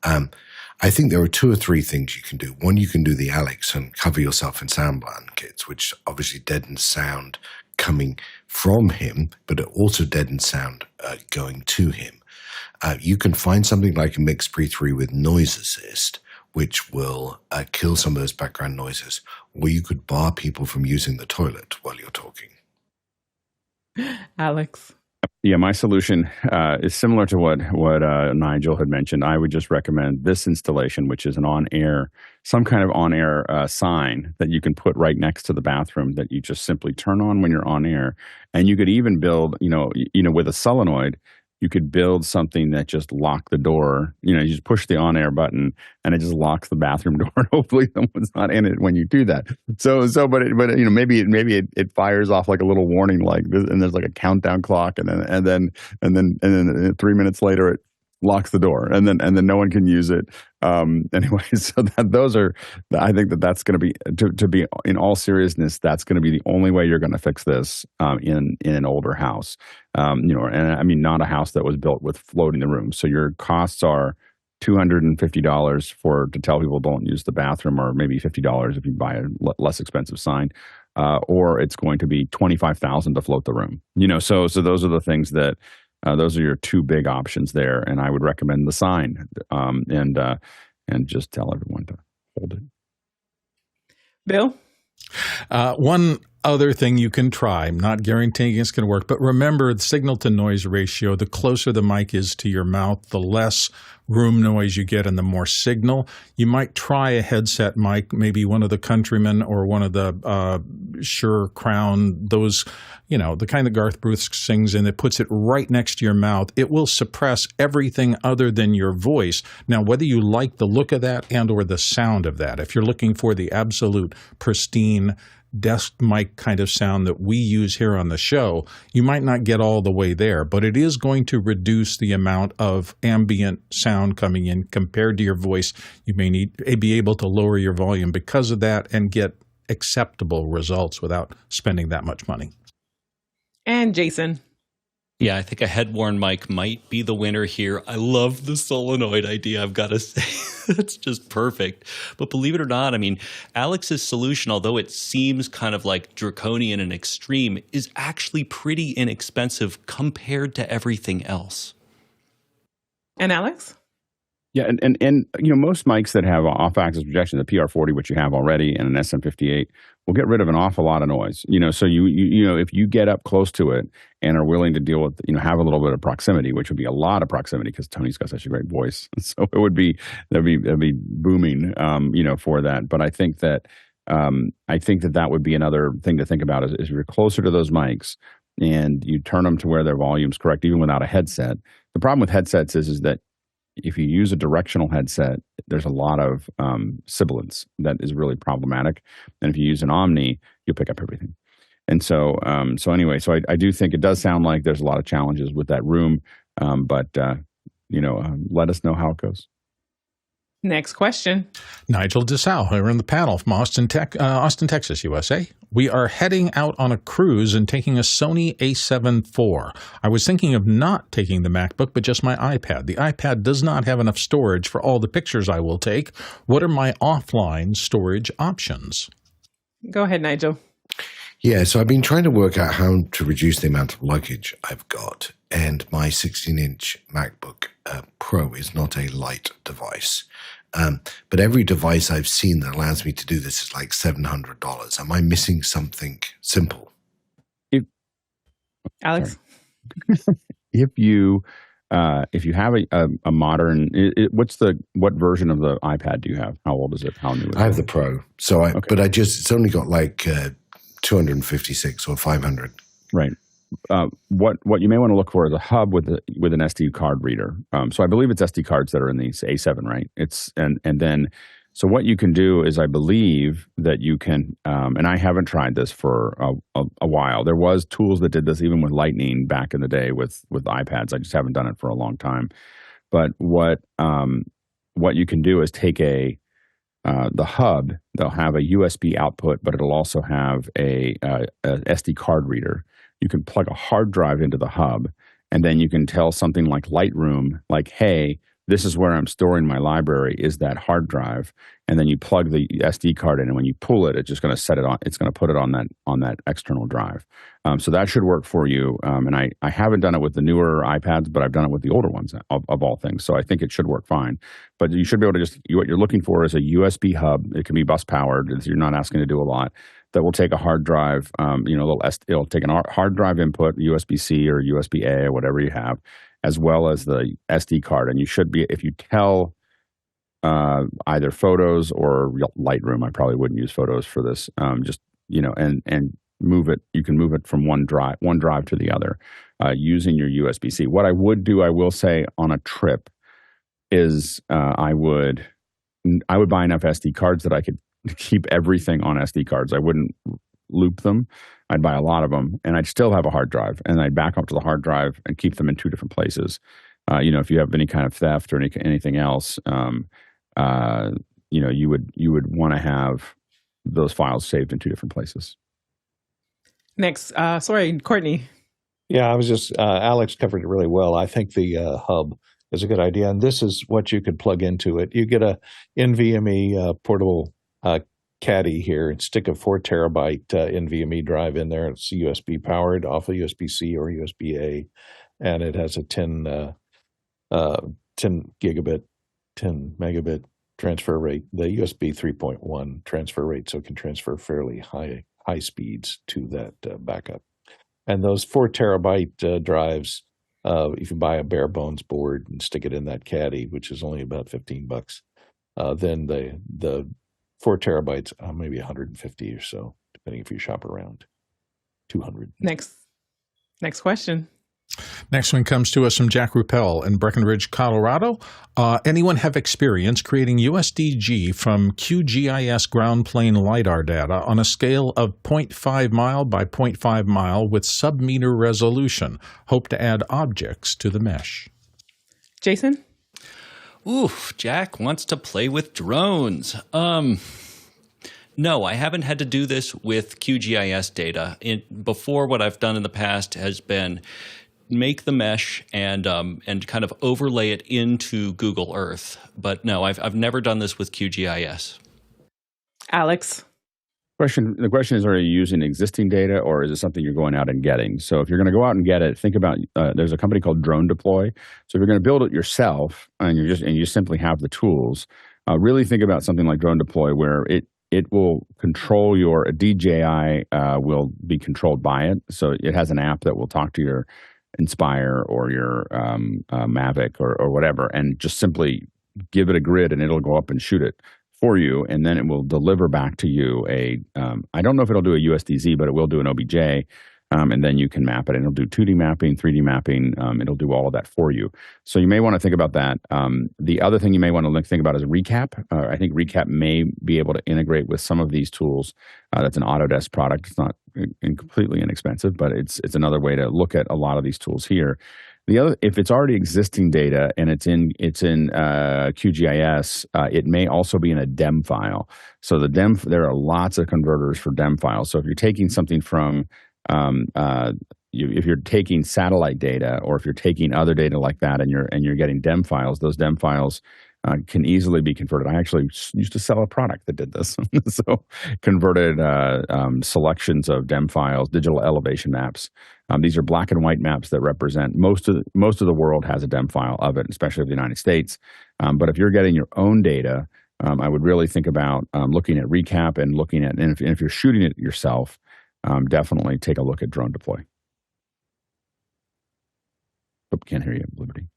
I think there are 2 or 3 things you can do. One, you can do the Alex and cover yourself in sound blankets, which obviously deadens sound coming from him, but it also deadens sound going to him. You can find something like a Mix Pre 3 with Noise Assist, which will kill some of those background noises, or you could bar people from using the toilet while you're talking. Alex? Yeah, my solution is similar to what Nigel had mentioned. I would just recommend this installation, which is some kind of on-air sign that you can put right next to the bathroom that you just simply turn on when you're on air. And you could even build, with a solenoid, you could build something that just lock the door. You just push the on-air button and it just locks the bathroom door. And hopefully someone's not in it when you do that. But maybe it fires off like a little warning like this, and there's like a countdown clock, and then 3 minutes later it locks the door, and then no one can use it. Anyway, so I think that's going to be, to be in all seriousness, that's going to be the only way you're going to fix this in an older house. And I mean, not a house that was built with floating the room. So your costs are $250 to tell people don't use the bathroom, or maybe $50 if you buy a less expensive sign, or it's going to be $25,000 to float the room. So those are the things that. Those are your two big options there, and I would recommend the sign, and just tell everyone to hold it. Bill? One other thing you can try, I'm not guaranteeing it's going to work, but remember the signal-to-noise ratio. The closer the mic is to your mouth, the less room noise you get and the more signal. You might try a headset mic, maybe one of the Countryman or one of the Shure Crown, those, the kind that Garth Brooks sings in, that puts it right next to your mouth. It will suppress everything other than your voice. Now, whether you like the look of that and or the sound of that, if you're looking for the absolute pristine desk mic kind of sound that we use here on the show, you might not get all the way there, but it is going to reduce the amount of ambient sound coming in compared to your voice. You may be able to lower your volume because of that and get acceptable results without spending that much money. And Jason? Yeah, I think a head-worn mic might be the winner here. I love the solenoid idea, I've got to say. That's just perfect. But believe it or not, I mean, Alex's solution, although it seems kind of like draconian and extreme, is actually pretty inexpensive compared to everything else. And Alex? Yeah, and most mics that have off-axis projection, the PR40, which you have already, and an SM58, will get rid of an awful lot of noise. So if you get up close to it and are willing to deal with, have a little bit of proximity, which would be a lot of proximity because Tony's got such a great voice, so that'd be booming, for that. But I think that that would be another thing to think about is if you're closer to those mics and you turn them to where their volume's correct, even without a headset. The problem with headsets is that if you use a directional headset, there's a lot of sibilance that is really problematic. And if you use an Omni, you'll pick up everything. And so I do think it does sound like there's a lot of challenges with that room. But let us know how it goes. Next question. Nigel DeSalle here on the panel from Austin, Texas, USA. We are heading out on a cruise and taking a Sony A7IV. I was thinking of not taking the MacBook, but just my iPad. The iPad does not have enough storage for all the pictures I will take. What are my offline storage options? Go ahead, Nigel. Yeah, so I've been trying to work out how to reduce the amount of luggage I've got, and my 16-inch MacBook Pro is not a light device. But every device I've seen that allows me to do this is like $700. Am I missing something simple? Alex? If you have a modern, what version of the iPad do you have? How old is it? How new is it? I have the Pro, but it's only got like 256 or 500. Right. What you may want to look for is a hub with an SD card reader. So I believe it's SD cards that are in the A7, right? So what you can do is I believe that you can, and I haven't tried this for a while. There was tools that did this even with Lightning back in the day with iPads. I just haven't done it for a long time. But what you can do is take the hub. They'll have a USB output, but it'll also have a SD card reader. You can plug a hard drive into the hub, and then you can tell something like Lightroom, like, hey, this is where I'm storing my library, is that hard drive. And then you plug the SD card in, and when you pull it, it's just going to set it on. It's going to put it on that external drive. So that should work for you. And I haven't done it with the newer iPads, but I've done it with the older ones of all things. So I think it should work fine. But you should be able to what you're looking for is a USB hub. It can be bus powered. You're not asking to do a lot. That will take a hard drive. It'll take a hard drive input, USB-C or USB-A or whatever you have, as well as the SD card. And you should be, if you tell either Photos or Lightroom, I probably wouldn't use Photos for this, and move it. You can move it from one drive to the other using your USB-C. What I would do, I will say, on a trip is I would buy enough SD cards that I could keep everything on SD cards. I wouldn't loop them. I'd buy a lot of them, and I'd still have a hard drive, and I'd back up to the hard drive and keep them in two different places. If you have any kind of theft or anything else, you would want to have those files saved in two different places. Next, Courtney. Yeah, I was just Alex covered it really well. I think the hub is a good idea, and this is what you could plug into it. You get a NVMe portable caddy here and stick a 4 terabyte NVMe drive in there. It's USB powered off of USB-C or USB-A, and it has a 10 megabit transfer rate, the USB 3.1 transfer rate, so it can transfer fairly high speeds to that backup. And those 4 terabyte drives, if you buy a bare bones board and stick it in that caddy, which is only about $15, then the 4 terabytes, maybe 150 or so, depending if you shop around. 200. Next question. Next one comes to us from Jack Ruppel in Breckenridge, Colorado. Anyone have experience creating USDG from QGIS ground plane lidar data on a scale of 0.5 mile by 0.5 mile with sub-meter resolution? Hope to add objects to the mesh. Jason? Oof, Jack wants to play with drones. No, I haven't had to do this with QGIS data. Before, what I've done in the past has been make the mesh and kind of overlay it into Google Earth. But no, I've never done this with QGIS. Alex? The question is, are you using existing data, or is it something you're going out and getting? So if you're going to go out and get it, think about, there's a company called Drone Deploy. So if you're going to build it yourself and you simply have the tools, really think about something like Drone Deploy, where it will control your DJI will be controlled by it. So it has an app that will talk to your Inspire or your Mavic or whatever, and just simply give it a grid and it'll go up and shoot it for you, and then it will deliver back to you I don't know if it'll do a USDZ, but it will do an OBJ, and then you can map it, and it'll do 2D mapping, 3D mapping. It'll do all of that for you. So you may want to think about that. The other thing you may want to think about is Recap. I think Recap may be able to integrate with some of these tools. That's an Autodesk product. It's not completely inexpensive, but it's another way to look at a lot of these tools here. The other, if it's already existing data and it's in QGIS, it may also be in a DEM file. So there are lots of converters for DEM files. So if you're taking something from if you're taking satellite data, or if you're taking other data like that, and you're getting DEM files, those DEM files can easily be converted. I actually used to sell a product that did this. So converted selections of DEM files, digital elevation maps. These are black and white maps that represent most of the world has a DEM file of it, especially of the United States. But if you're getting your own data, I would really think about looking at Recap and if you're shooting it yourself, definitely take a look at Drone Deploy. Oh, can't hear you, Liberty.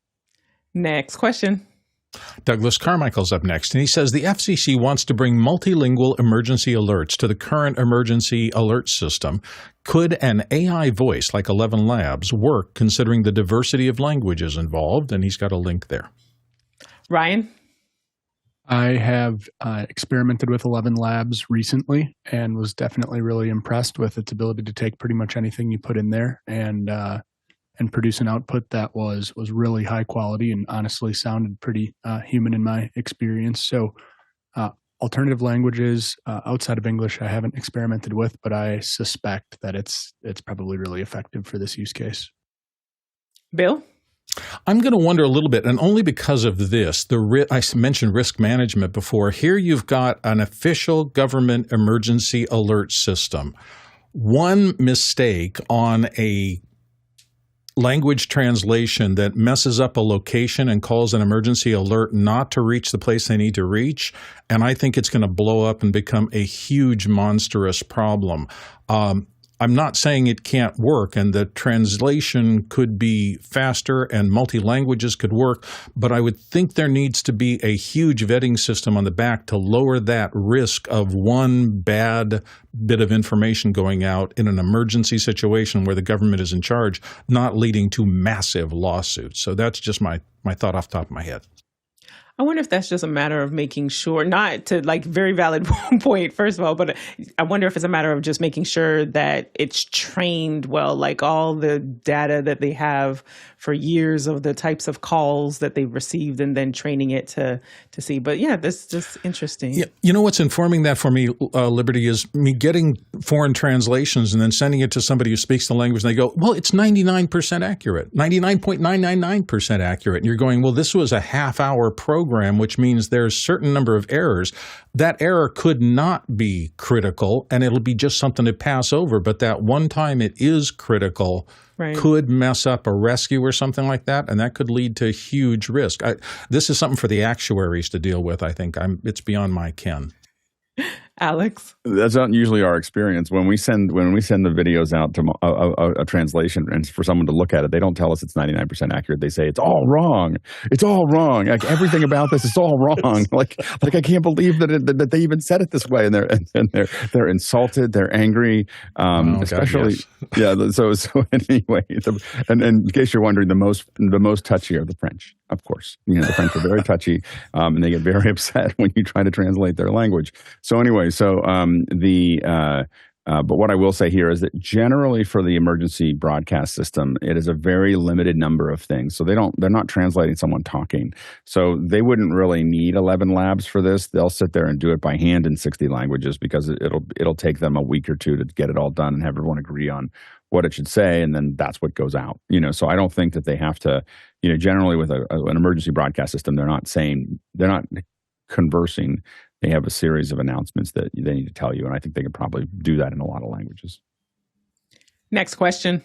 Next question. Douglas Carmichael's up next, and he says the FCC wants to bring multilingual emergency alerts to the current emergency alert system. Could an AI voice like ElevenLabs work, considering the diversity of languages involved? And he's got a link there. Ryan? I have experimented with ElevenLabs recently and was definitely really impressed with its ability to take pretty much anything you put in there and produce an output that was really high quality and honestly sounded pretty human in my experience. So alternative languages outside of English I haven't experimented with, but I suspect that it's probably really effective for this use case. Bill? I'm going to wonder a little bit, and only because of this, I mentioned risk management before. Here you've got an official government emergency alert system. One mistake on a language translation that messes up a location and calls an emergency alert not to reach the place they need to reach, and I think it's going to blow up and become a huge, monstrous problem. I'm not saying it can't work, and the translation could be faster and multi-languages could work, but I would think there needs to be a huge vetting system on the back to lower that risk of one bad bit of information going out in an emergency situation where the government is in charge, not leading to massive lawsuits. So that's just my thought off the top of my head. I wonder if that's just a matter of making sure, not to like very valid point, first of all, but I wonder if it's a matter of just making sure that it's trained well, like all the data that they have for years of the types of calls that they've received and then training it to see. But yeah, that's just interesting. Yeah, you know what's informing that for me, Liberty, is me getting foreign translations and then sending it to somebody who speaks the language and they go, well, it's 99% accurate, 99.999% accurate. And you're going, well, this was a half-hour program, which means there's a certain number of errors. That error could not be critical, and it'll be just something to pass over. But that one time it is critical could mess up a rescue or something like that, and that could lead to huge risk. This is something for the actuaries to deal with, I think. It's beyond my ken. Alex? That's not usually our experience. When we send the videos out to a translation and for someone to look at it, they don't tell us it's 99% accurate. They say it's all wrong. It's all wrong. Like everything about this is all wrong. Like I can't believe that they even said it this way. And they're insulted. They're angry. Especially, God, yes. Yeah. So anyway, and in case you're wondering, the most touchy are the French. Of course, the French are very touchy, and they get very upset when you try to translate their language. So anyway, but what I will say here is that generally for the emergency broadcast system, it is a very limited number of things. So they're not translating someone talking. So they wouldn't really need ElevenLabs for this. They'll sit there and do it by hand in 60 languages because it'll take them a week or two to get it all done and have everyone agree on what it should say, and then that's what goes out. So I don't think that they have to. Generally with an emergency broadcast system, they're not conversing. They have a series of announcements that they need to tell you, and I think they could probably do that in a lot of languages. Next question.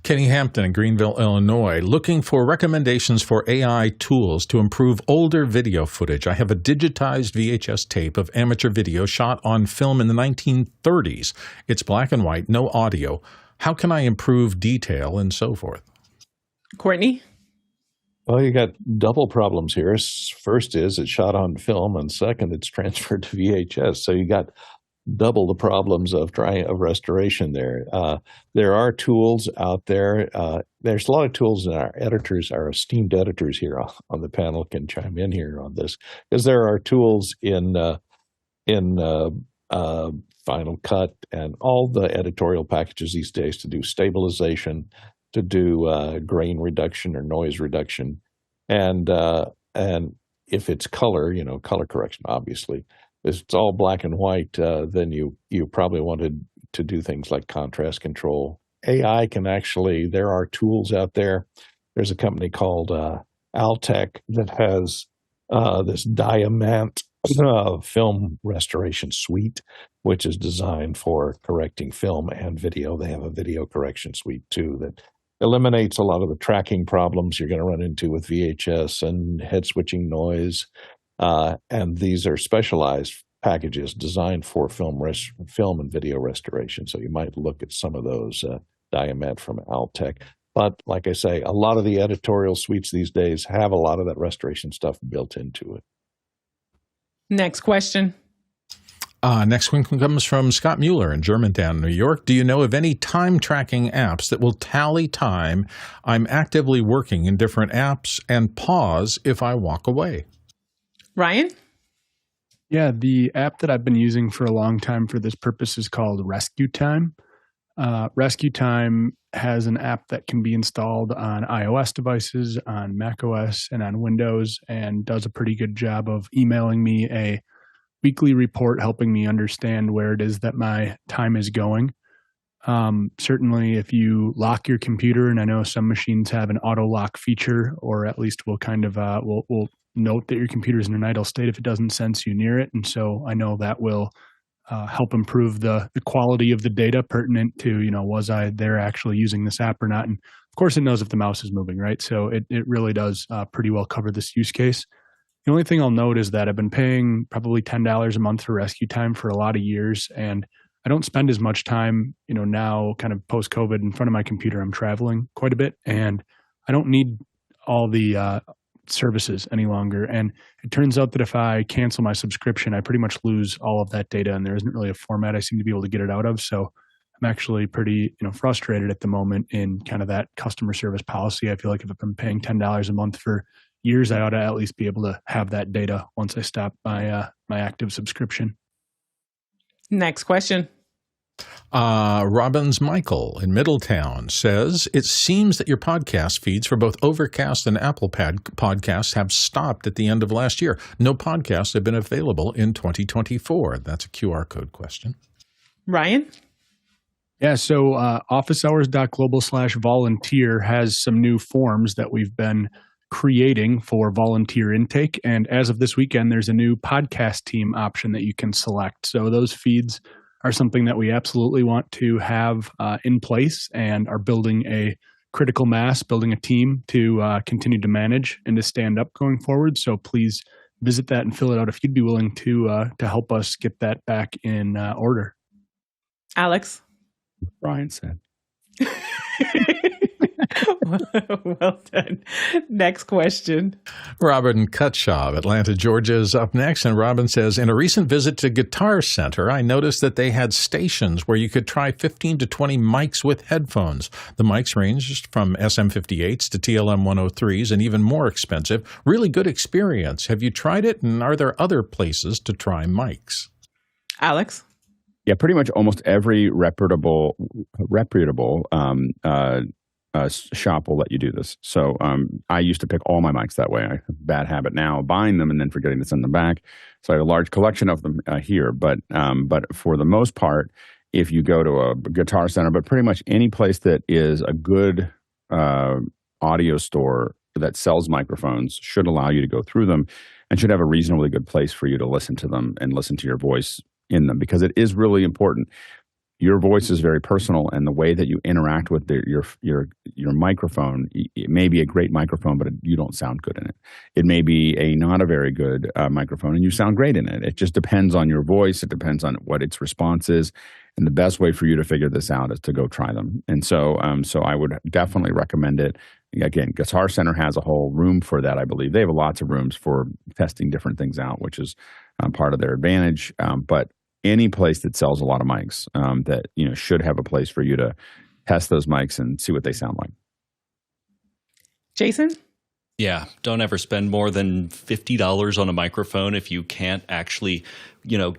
Kenny Hampton in Greenville, Illinois, looking for recommendations for AI tools to improve older video footage. I have a digitized VHS tape of amateur video shot on film in the 1930s. It's black and white, no audio. How can I improve detail and so forth? Courtney? Well, you got double problems here. First is it's shot on film, and second, it's transferred to VHS. So you got double the problems of restoration there. There are tools out there. There's a lot of tools, and our esteemed editors here on the panel can chime in here on this, because there are tools in Final Cut and all the editorial packages these days to do stabilization, to do grain reduction or noise reduction, and if it's color, color correction, obviously. If it's all black and white, then you probably wanted to do things like contrast control. AI can actually, there are tools out there. There's a company called Altec that has this Diamant film restoration suite, which is designed for correcting film and video. They have a video correction suite too that eliminates a lot of the tracking problems you're going to run into with VHS and head switching noise. And these are specialized packages designed for film and video restoration. So you might look at some of those, Diamant from Altec. But like I say, a lot of the editorial suites these days have a lot of that restoration stuff built into it. Next question. Next one comes from Scott Mueller in Germantown, New York. Do you know of any time tracking apps that will tally time I'm actively working in different apps and pause if I walk away? Ryan? Yeah, the app that I've been using for a long time for this purpose is called Rescue Time. Rescue Time has an app that can be installed on iOS devices, on macOS, and on Windows, and does a pretty good job of emailing me a weekly report, helping me understand where it is that my time is going. Certainly, if you lock your computer, and I know some machines have an auto lock feature, or at least will kind of will note that your computer is in an idle state if it doesn't sense you near it. And so I know that will help improve the quality of the data pertinent to, was I there actually using this app or not? And of course, it knows if the mouse is moving, right? So it really does pretty well cover this use case. The only thing I'll note is that I've been paying probably $10 a month for rescue time for a lot of years, and I don't spend as much time, now kind of post-COVID in front of my computer. I'm traveling quite a bit, and I don't need all the services any longer. And it turns out that if I cancel my subscription, I pretty much lose all of that data, and there isn't really a format I seem to be able to get it out of. So I'm actually pretty, frustrated at the moment in kind of that customer service policy. I feel like if I've been paying $10 a month for years, I ought to at least be able to have that data once I stop my active subscription. Next question. Robbins Michael in Middletown says, it seems that your podcast feeds for both Overcast and Apple Podcasts have stopped at the end of last year. No podcasts have been available in 2024. That's a QR code question. Ryan? Yeah, so officehours.global/volunteer has some new forms that we've been creating for volunteer intake. And as of this weekend, there's a new podcast team option that you can select. So those feeds are something that we absolutely want to have in place, and are building a critical mass, building a team to continue to manage and to stand up going forward. So please visit that and fill it out if you'd be willing to help us get that back in order. Alex? Brian said. Well done. Next question. Robin Cutshaw of Atlanta, Georgia is up next. And Robin says, in a recent visit to Guitar Center, I noticed that they had stations where you could try 15 to 20 mics with headphones. The mics ranged from SM58s to TLM 103s and even more expensive. Really good experience. Have you tried it? And are there other places to try mics? Alex? Yeah, pretty much almost every reputable shop will let you do this. So I used to pick all my mics that way. I have a bad habit now of buying them and then forgetting to send them back. So I have a large collection of them here. But for the most part, if you go to a Guitar Center, but pretty much any place that is a good audio store that sells microphones should allow you to go through them, and should have a reasonably good place for you to listen to them and listen to your voice in them, because it is really important. Your voice is very personal, and the way that you interact with your microphone, it may be a great microphone, but you don't sound good in it. It may be not a very good microphone, and you sound great in it. It just depends on your voice. It depends on what its response is, and the best way for you to figure this out is to go try them. And so I would definitely recommend it. Again, Guitar Center has a whole room for that, I believe. They have lots of rooms for testing different things out, which is part of their advantage. But any place that sells a lot of mics that should have a place for you to test those mics and see what they sound like. Jason? Yeah, don't ever spend more than $50 on a microphone if you can't actually,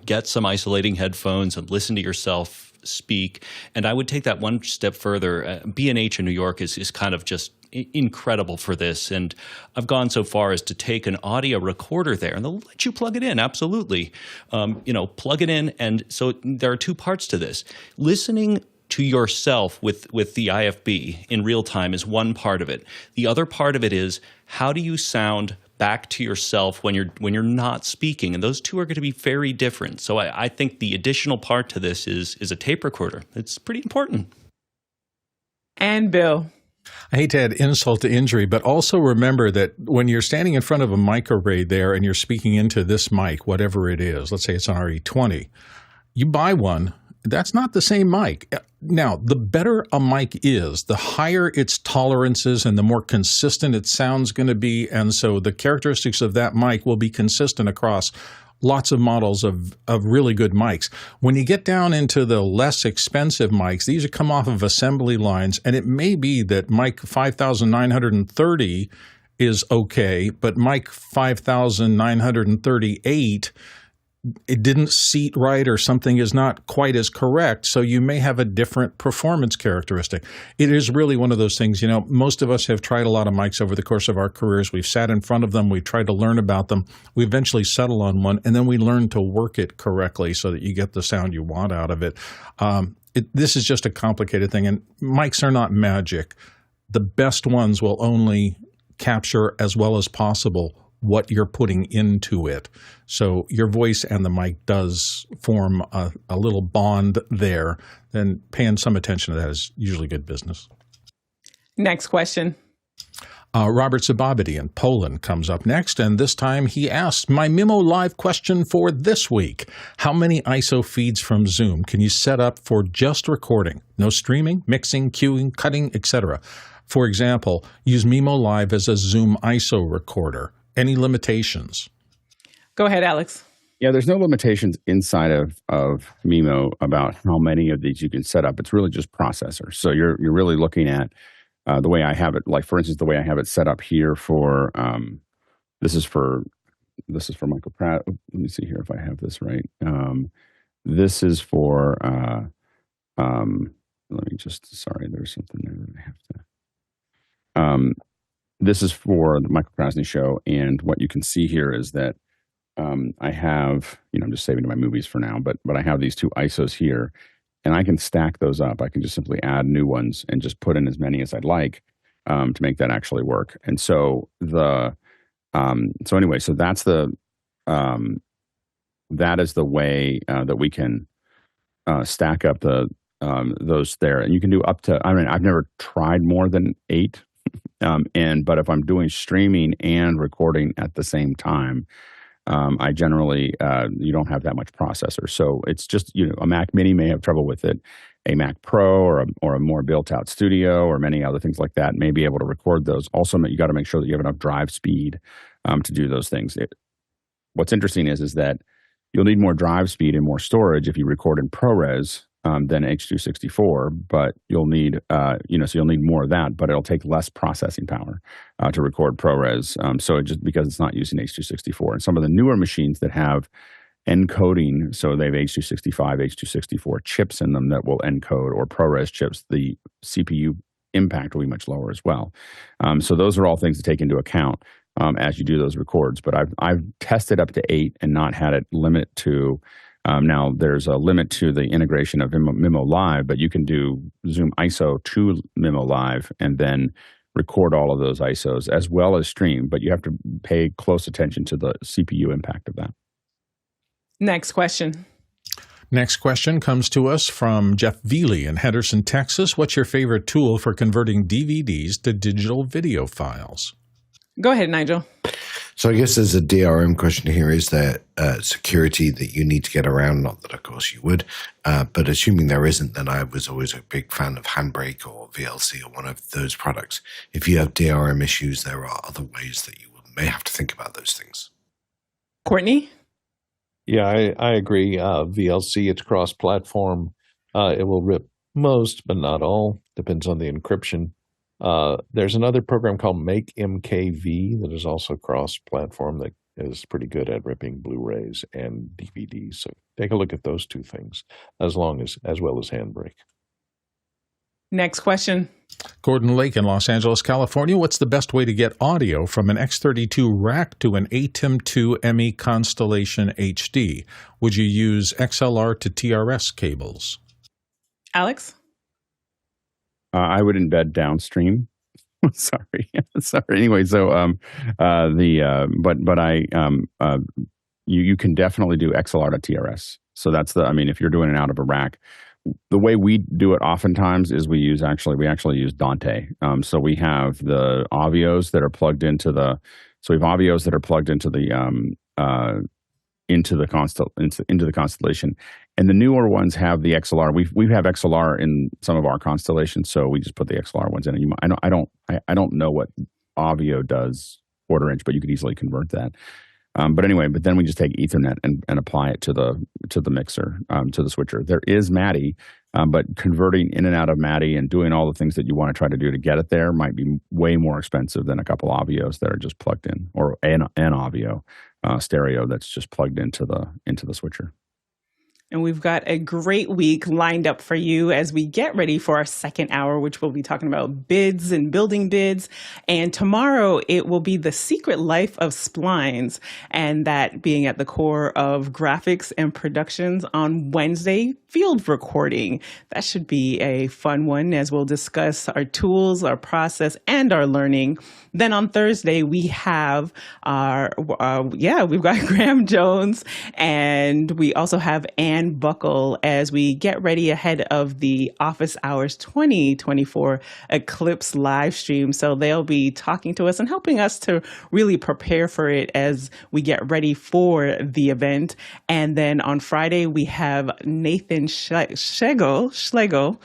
get some isolating headphones and listen to yourself speak. And I would take that one step further. B&H in New York is kind of just incredible for this. And I've gone so far as to take an audio recorder there, and they'll let you plug it in. Absolutely. Plug it in. And so there are two parts to this. Listening to yourself with the IFB in real time is one part of it. The other part of it is, how do you sound back to yourself when you're not speaking? And those two are going to be very different. So I think the additional part to this is a tape recorder. It's pretty important. And Bill? I hate to add insult to injury, but also remember that when you're standing in front of a mic array there and you're speaking into this mic, whatever it is, let's say it's an RE20, you buy one, that's not the same mic. Now, the better a mic is, the higher its tolerances and the more consistent its sound's going to be. And so the characteristics of that mic will be consistent across lots of models of really good mics. When you get down into the less expensive mics, these come off of assembly lines, and it may be that mic 5930 is okay, but mic 5938, it didn't seat right or something is not quite as correct, so you may have a different performance characteristic. It is really one of those things, most of us have tried a lot of mics over the course of our careers. We've sat in front of them. We've tried to learn about them. We eventually settle on one, and then we learn to work it correctly so that you get the sound you want out of it. this is just a complicated thing, and mics are not magic. The best ones will only capture as well as possible what you're putting into it. So your voice and the mic does form a little bond there. Then paying some attention to that is usually good business. Next question. Robert Zababity in Poland comes up next, and this time he asks, my mimoLive question for this week. How many ISO feeds from Zoom can you set up for just recording? No streaming, mixing, queuing, cutting, etc. For example, use mimoLive as a Zoom ISO recorder. Any limitations? Go ahead, Alex. Yeah, there's no limitations inside of Mimo about how many of these you can set up. It's really just processors. So you're really looking at the way I have it, like for instance, the way I have it set up here for this is for Michael Pratt. Let me see here if I have this right. This is for let me just there's something there that I have to. This is for the Michael Krasny show, and what you can see here is that I have, I'm just saving to my movies for now, but I have these two ISOs here. And I can stack those up. I can just simply add new ones and just put in as many as I'd like to make that actually work. And so so that's that is the way that we can stack up those there. And you can do up to, I've never tried more than 8. But if I'm doing streaming and recording at the same time, I generally, you don't have that much processor. So it's just, a Mac Mini may have trouble with it. A Mac Pro or a more built-out Studio or many other things like that may be able to record those. Also, you got to make sure that you have enough drive speed to do those things. What's interesting is that you'll need more drive speed and more storage if you record in ProRes than H.264, but you'll need, so you'll need more of that, but it'll take less processing power to record ProRes. So just because it's not using H.264. And some of the newer machines that have encoding, so they have H.265, H.264 chips in them that will encode, or ProRes chips, the CPU impact will be much lower as well. So those are all things to take into account as you do those records. But I've tested up to 8 and not had it limit to. Now, there's a limit to the integration of mimoLive, but you can do Zoom ISO to mimoLive and then record all of those ISOs as well as stream, but you have to pay close attention to the CPU impact of that. Next question. Next question comes to us from Jeff Veely in Henderson, Texas. What's your favorite tool for converting DVDs to digital video files? Go ahead, Nigel. So I guess there's a DRM question here. Is there security that you need to get around? Not that, of course, you would. But assuming there isn't, then I was always a big fan of Handbrake or VLC or one of those products. If you have DRM issues, there are other ways that you may have to think about those things. Courtney? Yeah, I agree. VLC, it's cross-platform. It will rip most, but not all. Depends on the encryption. There's another program called MakeMKV that is also cross-platform that is pretty good at ripping Blu-rays and DVDs. So take a look at those two things, as well as Handbrake. Next question. Gordon Lake in Los Angeles, California. What's the best way to get audio from an X32 Rack to an Atem 2 ME Constellation HD? Would you use XLR to TRS cables? Alex? I would embed downstream. Sorry. Anyway, so you can definitely do XLR to TRS. So that's if you're doing it out of a rack. The way we do it oftentimes is we actually use Dante. So we have the Avios that are plugged into the Constellation, and the newer ones have the XLR. We have XLR in some of our constellations, so we just put the XLR ones in. I don't know what Avio does quarter inch, but you could easily convert that. But then we just take Ethernet and apply it to the mixer, to the switcher. There is MADI, but converting in and out of MADI and doing all the things that you want to try to do to get it there might be way more expensive than a couple Avios that are just plugged in, or an Avio stereo that's just plugged into the switcher. And we've got a great week lined up for you as we get ready for our second hour, which we'll be talking about bids and building bids. And tomorrow it will be the secret life of splines, and that being at the core of graphics and productions. On Wednesday, field recording. That should be a fun one as we'll discuss our tools, our process, and our learning. Then on Thursday, we have we've got Graham Jones, and we also have Ann Buckle as we get ready ahead of the Office Hours 2024 Eclipse live stream. So they'll be talking to us and helping us to really prepare for it as we get ready for the event. And then on Friday, we have Nathan Schlegel,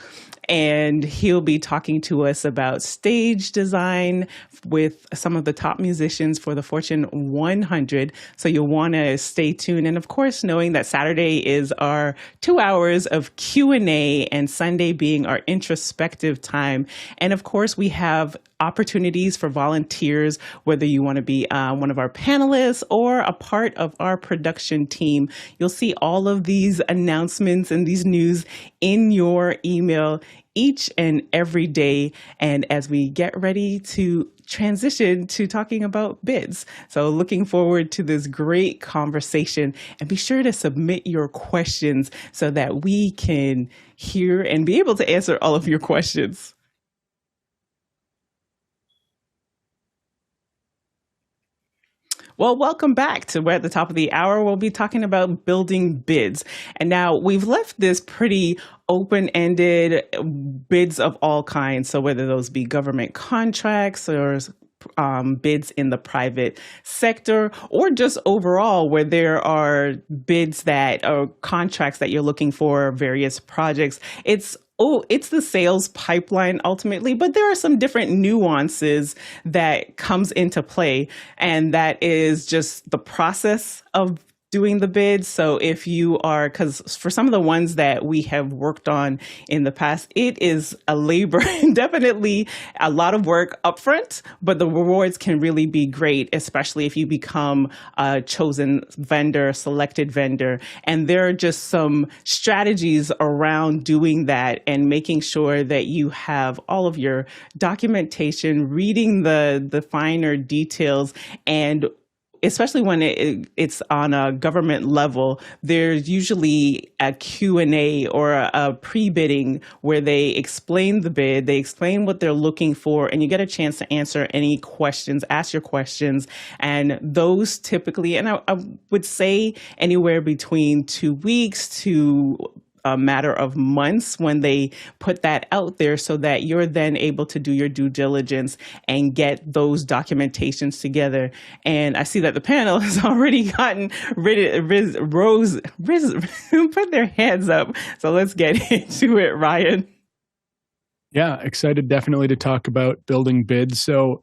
and he'll be talking to us about stage design with some of the top musicians for the Fortune 100. So you'll want to stay tuned. And of course, knowing that Saturday is our 2 hours of Q&A and Sunday being our introspective time. And of course, we have opportunities for volunteers, whether you want to be one of our panelists or a part of our production team. You'll see all of these announcements and these news in your email each and every day. And as we get ready to transition to talking about bids. So looking forward to this great conversation, and be sure to submit your questions so that we can hear and be able to answer all of your questions. Well, welcome back to We're at the Top of the Hour. We'll be talking about building bids. And now we've left this pretty open-ended, bids of all kinds. So whether those be government contracts or bids in the private sector, or just overall where there are bids that are contracts that you're looking for various projects. It's the sales pipeline ultimately, but there are some different nuances that comes into play, and that is just the process of doing the bids. So if you are, because for some of the ones that we have worked on in the past, it is a labor, definitely a lot of work upfront, but the rewards can really be great, especially if you become a chosen vendor, selected vendor. And there are just some strategies around doing that and making sure that you have all of your documentation, reading the finer details, and especially when it's on a government level, there's usually a Q&A or a pre-bidding where they explain the bid, they explain what they're looking for, and you get a chance to answer any questions, ask your questions. And those typically, and I would say anywhere between 2 weeks to a matter of months when they put that out there, so that you're then able to do your due diligence and get those documentations together. And I see that the panel has already gotten put their hands up. So let's get into it, Ryan. Yeah, excited definitely to talk about building bids. So,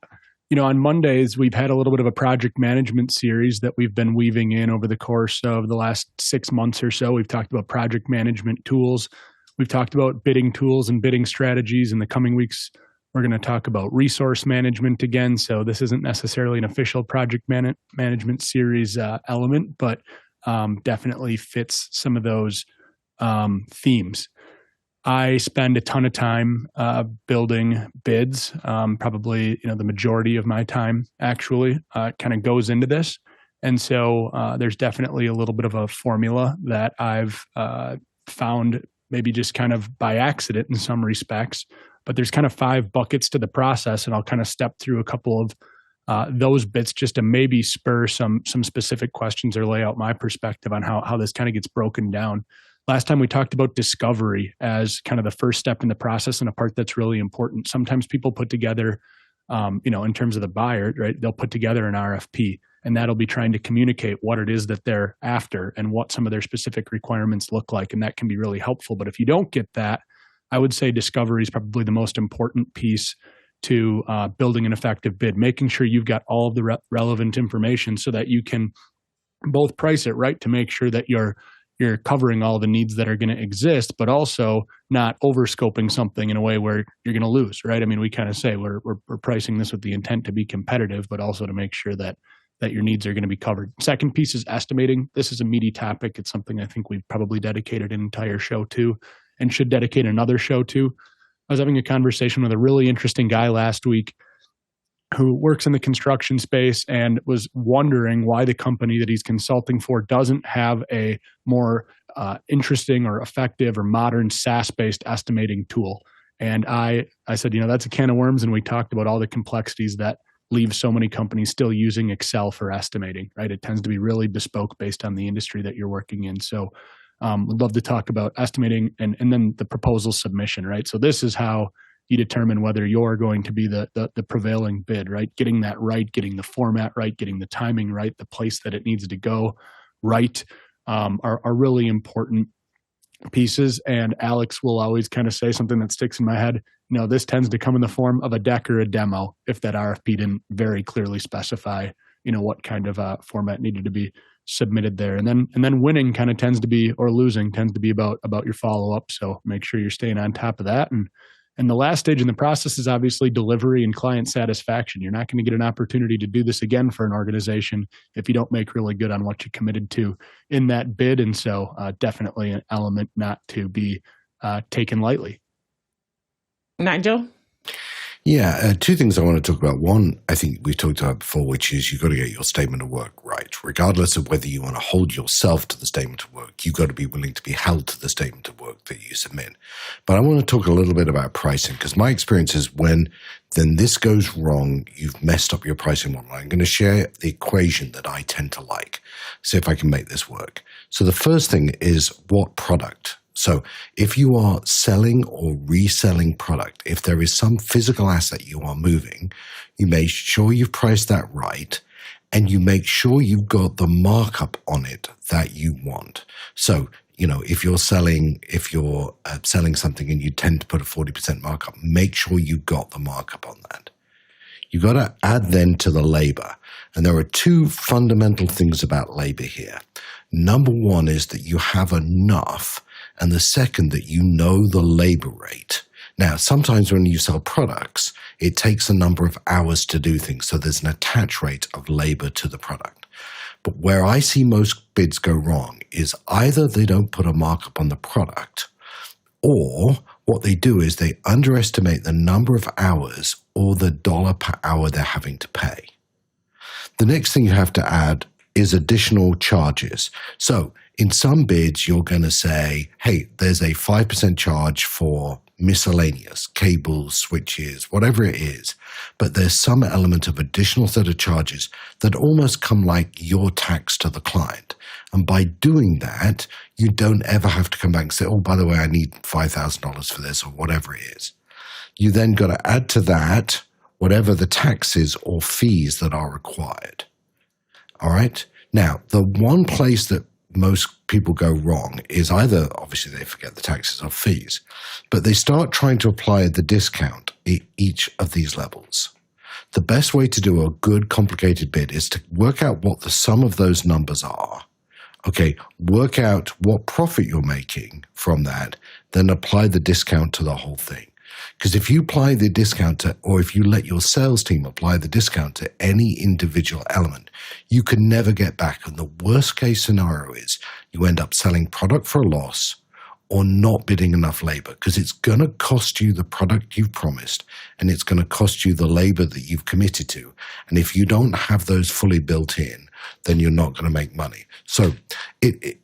on Mondays, we've had a little bit of a project management series that we've been weaving in over the course of the last 6 months or so. We've talked about project management tools. We've talked about bidding tools and bidding strategies. In the coming weeks, we're going to talk about resource management again. So this isn't necessarily an official project management series element, but definitely fits some of those themes. I spend a ton of time building bids. Probably, the majority of my time actually kind of goes into this. And so there's definitely a little bit of a formula that I've found, maybe just kind of by accident in some respects. But there's kind of 5 buckets to the process, and I'll kind of step through a couple of those bits just to maybe spur some specific questions or lay out my perspective on how this kind of gets broken down. Last time we talked about discovery as kind of the first step in the process, and a part that's really important. Sometimes people put together, in terms of the buyer, right? They'll put together an RFP, and that'll be trying to communicate what it is that they're after and what some of their specific requirements look like. And that can be really helpful. But if you don't get that, I would say discovery is probably the most important piece to building an effective bid, making sure you've got all of the relevant information so that you can both price it right to make sure that you're covering all the needs that are going to exist, but also not overscoping something in a way where you're going to lose, right? I mean, we kind of say we're pricing this with the intent to be competitive, but also to make sure that that your needs are going to be covered. Second piece is estimating. This is a meaty topic. It's something I think we've probably dedicated an entire show to and should dedicate another show to. I was having a conversation with a really interesting guy last week who works in the construction space and was wondering why the company that he's consulting for doesn't have a more interesting or effective or modern SaaS-based estimating tool. And I said, that's a can of worms. And we talked about all the complexities that leave so many companies still using Excel for estimating, right? It tends to be really bespoke based on the industry that you're working in. So we'd love to talk about estimating and then the proposal submission, right? So this is how you determine whether you're going to be the prevailing bid, right? Getting that right, getting the format right, getting the timing right, the place that it needs to go right are really important pieces. And Alex will always kind of say something that sticks in my head. This tends to come in the form of a deck or a demo if that RFP didn't very clearly specify, what kind of format needed to be submitted there. And then winning kind of tends to be, or losing tends to be about your follow-up. So make sure you're staying on top of that. And the last stage in the process is obviously delivery and client satisfaction. You're not going to get an opportunity to do this again for an organization if you don't make really good on what you committed to in that bid. And so definitely an element not to be taken lightly. Nigel? Yeah, two things I want to talk about. One, I think we've talked about before, which is you've got to get your statement of work right. Regardless of whether you want to hold yourself to the statement of work, you've got to be willing to be held to the statement of work that you submit. But I want to talk a little bit about pricing, because my experience is when then this goes wrong, you've messed up your pricing model. I'm going to share the equation that I tend to like, see if I can make this work. So the first thing is what product? So if you are selling or reselling product, if there is some physical asset you are moving, you make sure you've priced that right, and you make sure you've got the markup on it that you want. So, if you're selling something and you tend to put a 40% markup, make sure you've got the markup on that. You've got to add then to the labor. And there are two fundamental things about labor here. Number one is that you have enough. And the second, that you know the labor rate. Now, sometimes when you sell products, it takes a number of hours to do things. So there's an attach rate of labor to the product. But where I see most bids go wrong is either they don't put a markup on the product, or what they do is they underestimate the number of hours or the dollar per hour they're having to pay. The next thing you have to add is additional charges. So in some bids, you're going to say, hey, there's a 5% charge for miscellaneous, cables, switches, whatever it is. But there's some element of additional set of charges that almost come like your tax to the client. And by doing that, you don't ever have to come back and say, oh, by the way, I need $5,000 for this or whatever it is. You then got to add to that whatever the taxes or fees that are required. All right. Now, the one place that most people go wrong is either, obviously, they forget the taxes or fees, but they start trying to apply the discount at each of these levels. The best way to do a good, complicated bid is to work out what the sum of those numbers are. Okay, work out what profit you're making from that, then apply the discount to the whole thing. Because if you apply the discount to, or if you let your sales team apply the discount to any individual element, you can never get back. And the worst case scenario is you end up selling product for a loss or not bidding enough labor, because it's going to cost you the product you've promised and it's going to cost you the labor that you've committed to. And if you don't have those fully built in, then you're not going to make money. So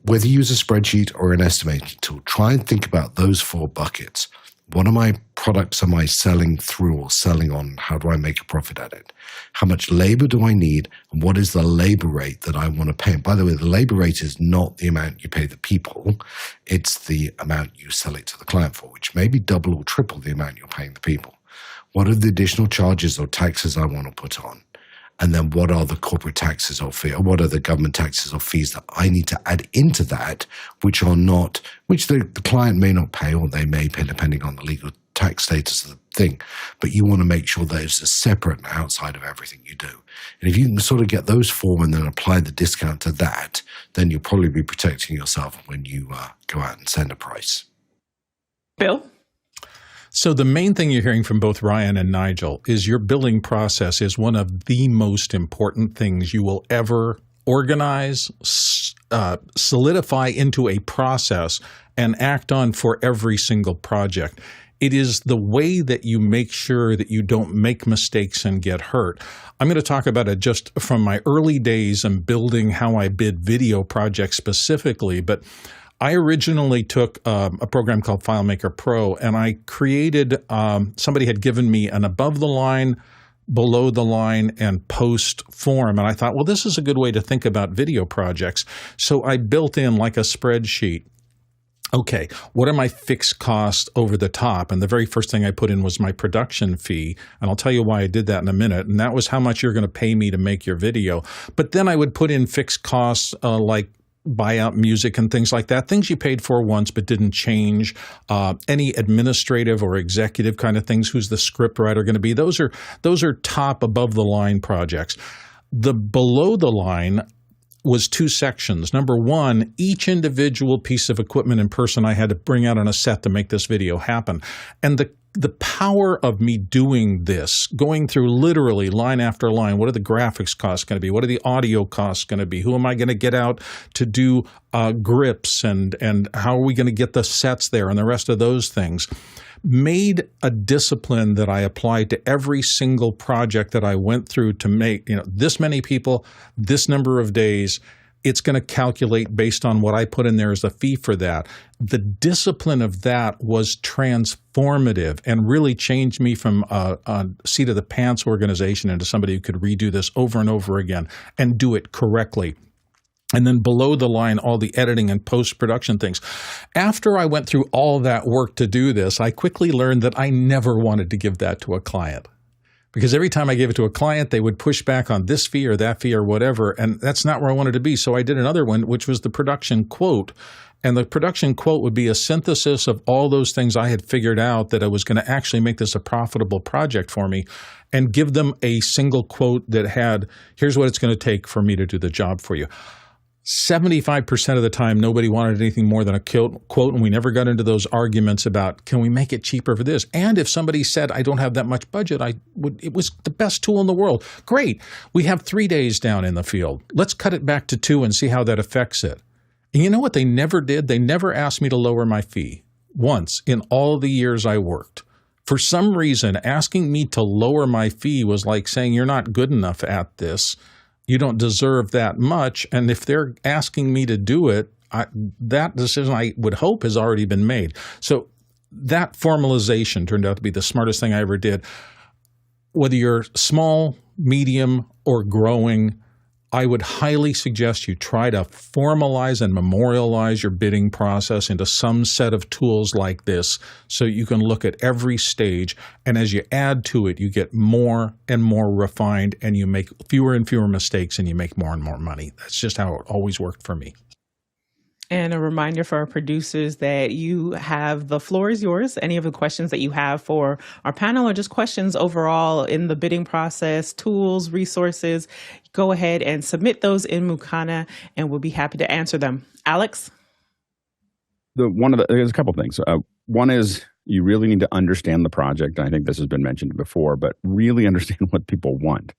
whether you use a spreadsheet or an estimating tool, try and think about those four buckets. What are my products am I selling through or selling on? How do I make a profit at it? How much labor do I need? And what is the labor rate that I want to pay? And by the way, the labor rate is not the amount you pay the people. It's the amount you sell it to the client for, which may be double or triple the amount you're paying the people. What are the additional charges or taxes I want to put on? And then what are the corporate taxes or fee, or what are the government taxes or fees that I need to add into that, which the client may not pay or they may pay depending on the legal tax status of the thing. But you want to make sure that it's a separate and outside of everything you do. And if you can sort of get those form and then apply the discount to that, then you'll probably be protecting yourself when you go out and send a price. Bill? So the main thing you're hearing from both Ryan and Nigel is your billing process is one of the most important things you will ever organize, solidify into a process, and act on for every single project. It is the way that you make sure that you don't make mistakes and get hurt. I'm going to talk about it just from my early days and building how I bid video projects specifically, but I originally took a program called FileMaker Pro, and I created, somebody had given me an above the line, below the line, and post form. And I thought, well, this is a good way to think about video projects. So I built in like a spreadsheet. Okay, what are my fixed costs over the top? And the very first thing I put in was my production fee. And I'll tell you why I did that in a minute. And that was how much you're going to pay me to make your video. But then I would put in fixed costs like buyout music and things like that, things you paid for once but didn't change, any administrative or executive kind of things, who's the script writer going to be. Those are top above the line projects. The below the line was two sections. Number one, each individual piece of equipment and person I had to bring out on a set to make this video happen. And the power of me doing this, going through literally line after line, what are the graphics costs going to be? What are the audio costs going to be? Who am I going to get out to do grips? And how are we going to get the sets there and the rest of those things? Made a discipline that I applied to every single project that I went through to make, this many people, this number of days. It's going to calculate based on what I put in there as a fee for that. The discipline of that was transformative and really changed me from a seat of the pants organization into somebody who could redo this over and over again and do it correctly. And then below the line, all the editing and post-production things. After I went through all that work to do this, I quickly learned that I never wanted to give that to a client. Because every time I gave it to a client, they would push back on this fee or that fee or whatever, and that's not where I wanted to be. So I did another one, which was the production quote. And the production quote would be a synthesis of all those things I had figured out that I was going to actually make this a profitable project for me, and give them a single quote that had, here's what it's going to take for me to do the job for you. 75% of the time, nobody wanted anything more than a quote, and we never got into those arguments about, can we make it cheaper for this? And if somebody said, I don't have that much budget, it was the best tool in the world. Great. We have 3 days down in the field. Let's cut it back to 2 and see how that affects it. And you know what they never did? They never asked me to lower my fee once in all the years I worked. For some reason, asking me to lower my fee was like saying, you're not good enough at this. You don't deserve that much. And if they're asking me to do it, that decision, I would hope, has already been made. So that formalization turned out to be the smartest thing I ever did. Whether you're small, medium, or growing, I would highly suggest you try to formalize and memorialize your bidding process into some set of tools like this so you can look at every stage. And as you add to it, you get more and more refined, and you make fewer and fewer mistakes, and you make more and more money. That's just how it always worked for me. And a reminder for our producers that the floor is yours. Any of the questions that you have for our panel, or just questions overall in the bidding process, tools, resources, go ahead and submit those in Mukana, and we'll be happy to answer them. Alex? There's a couple of things. One is you really need to understand the project. I think this has been mentioned before, but really understand what people want.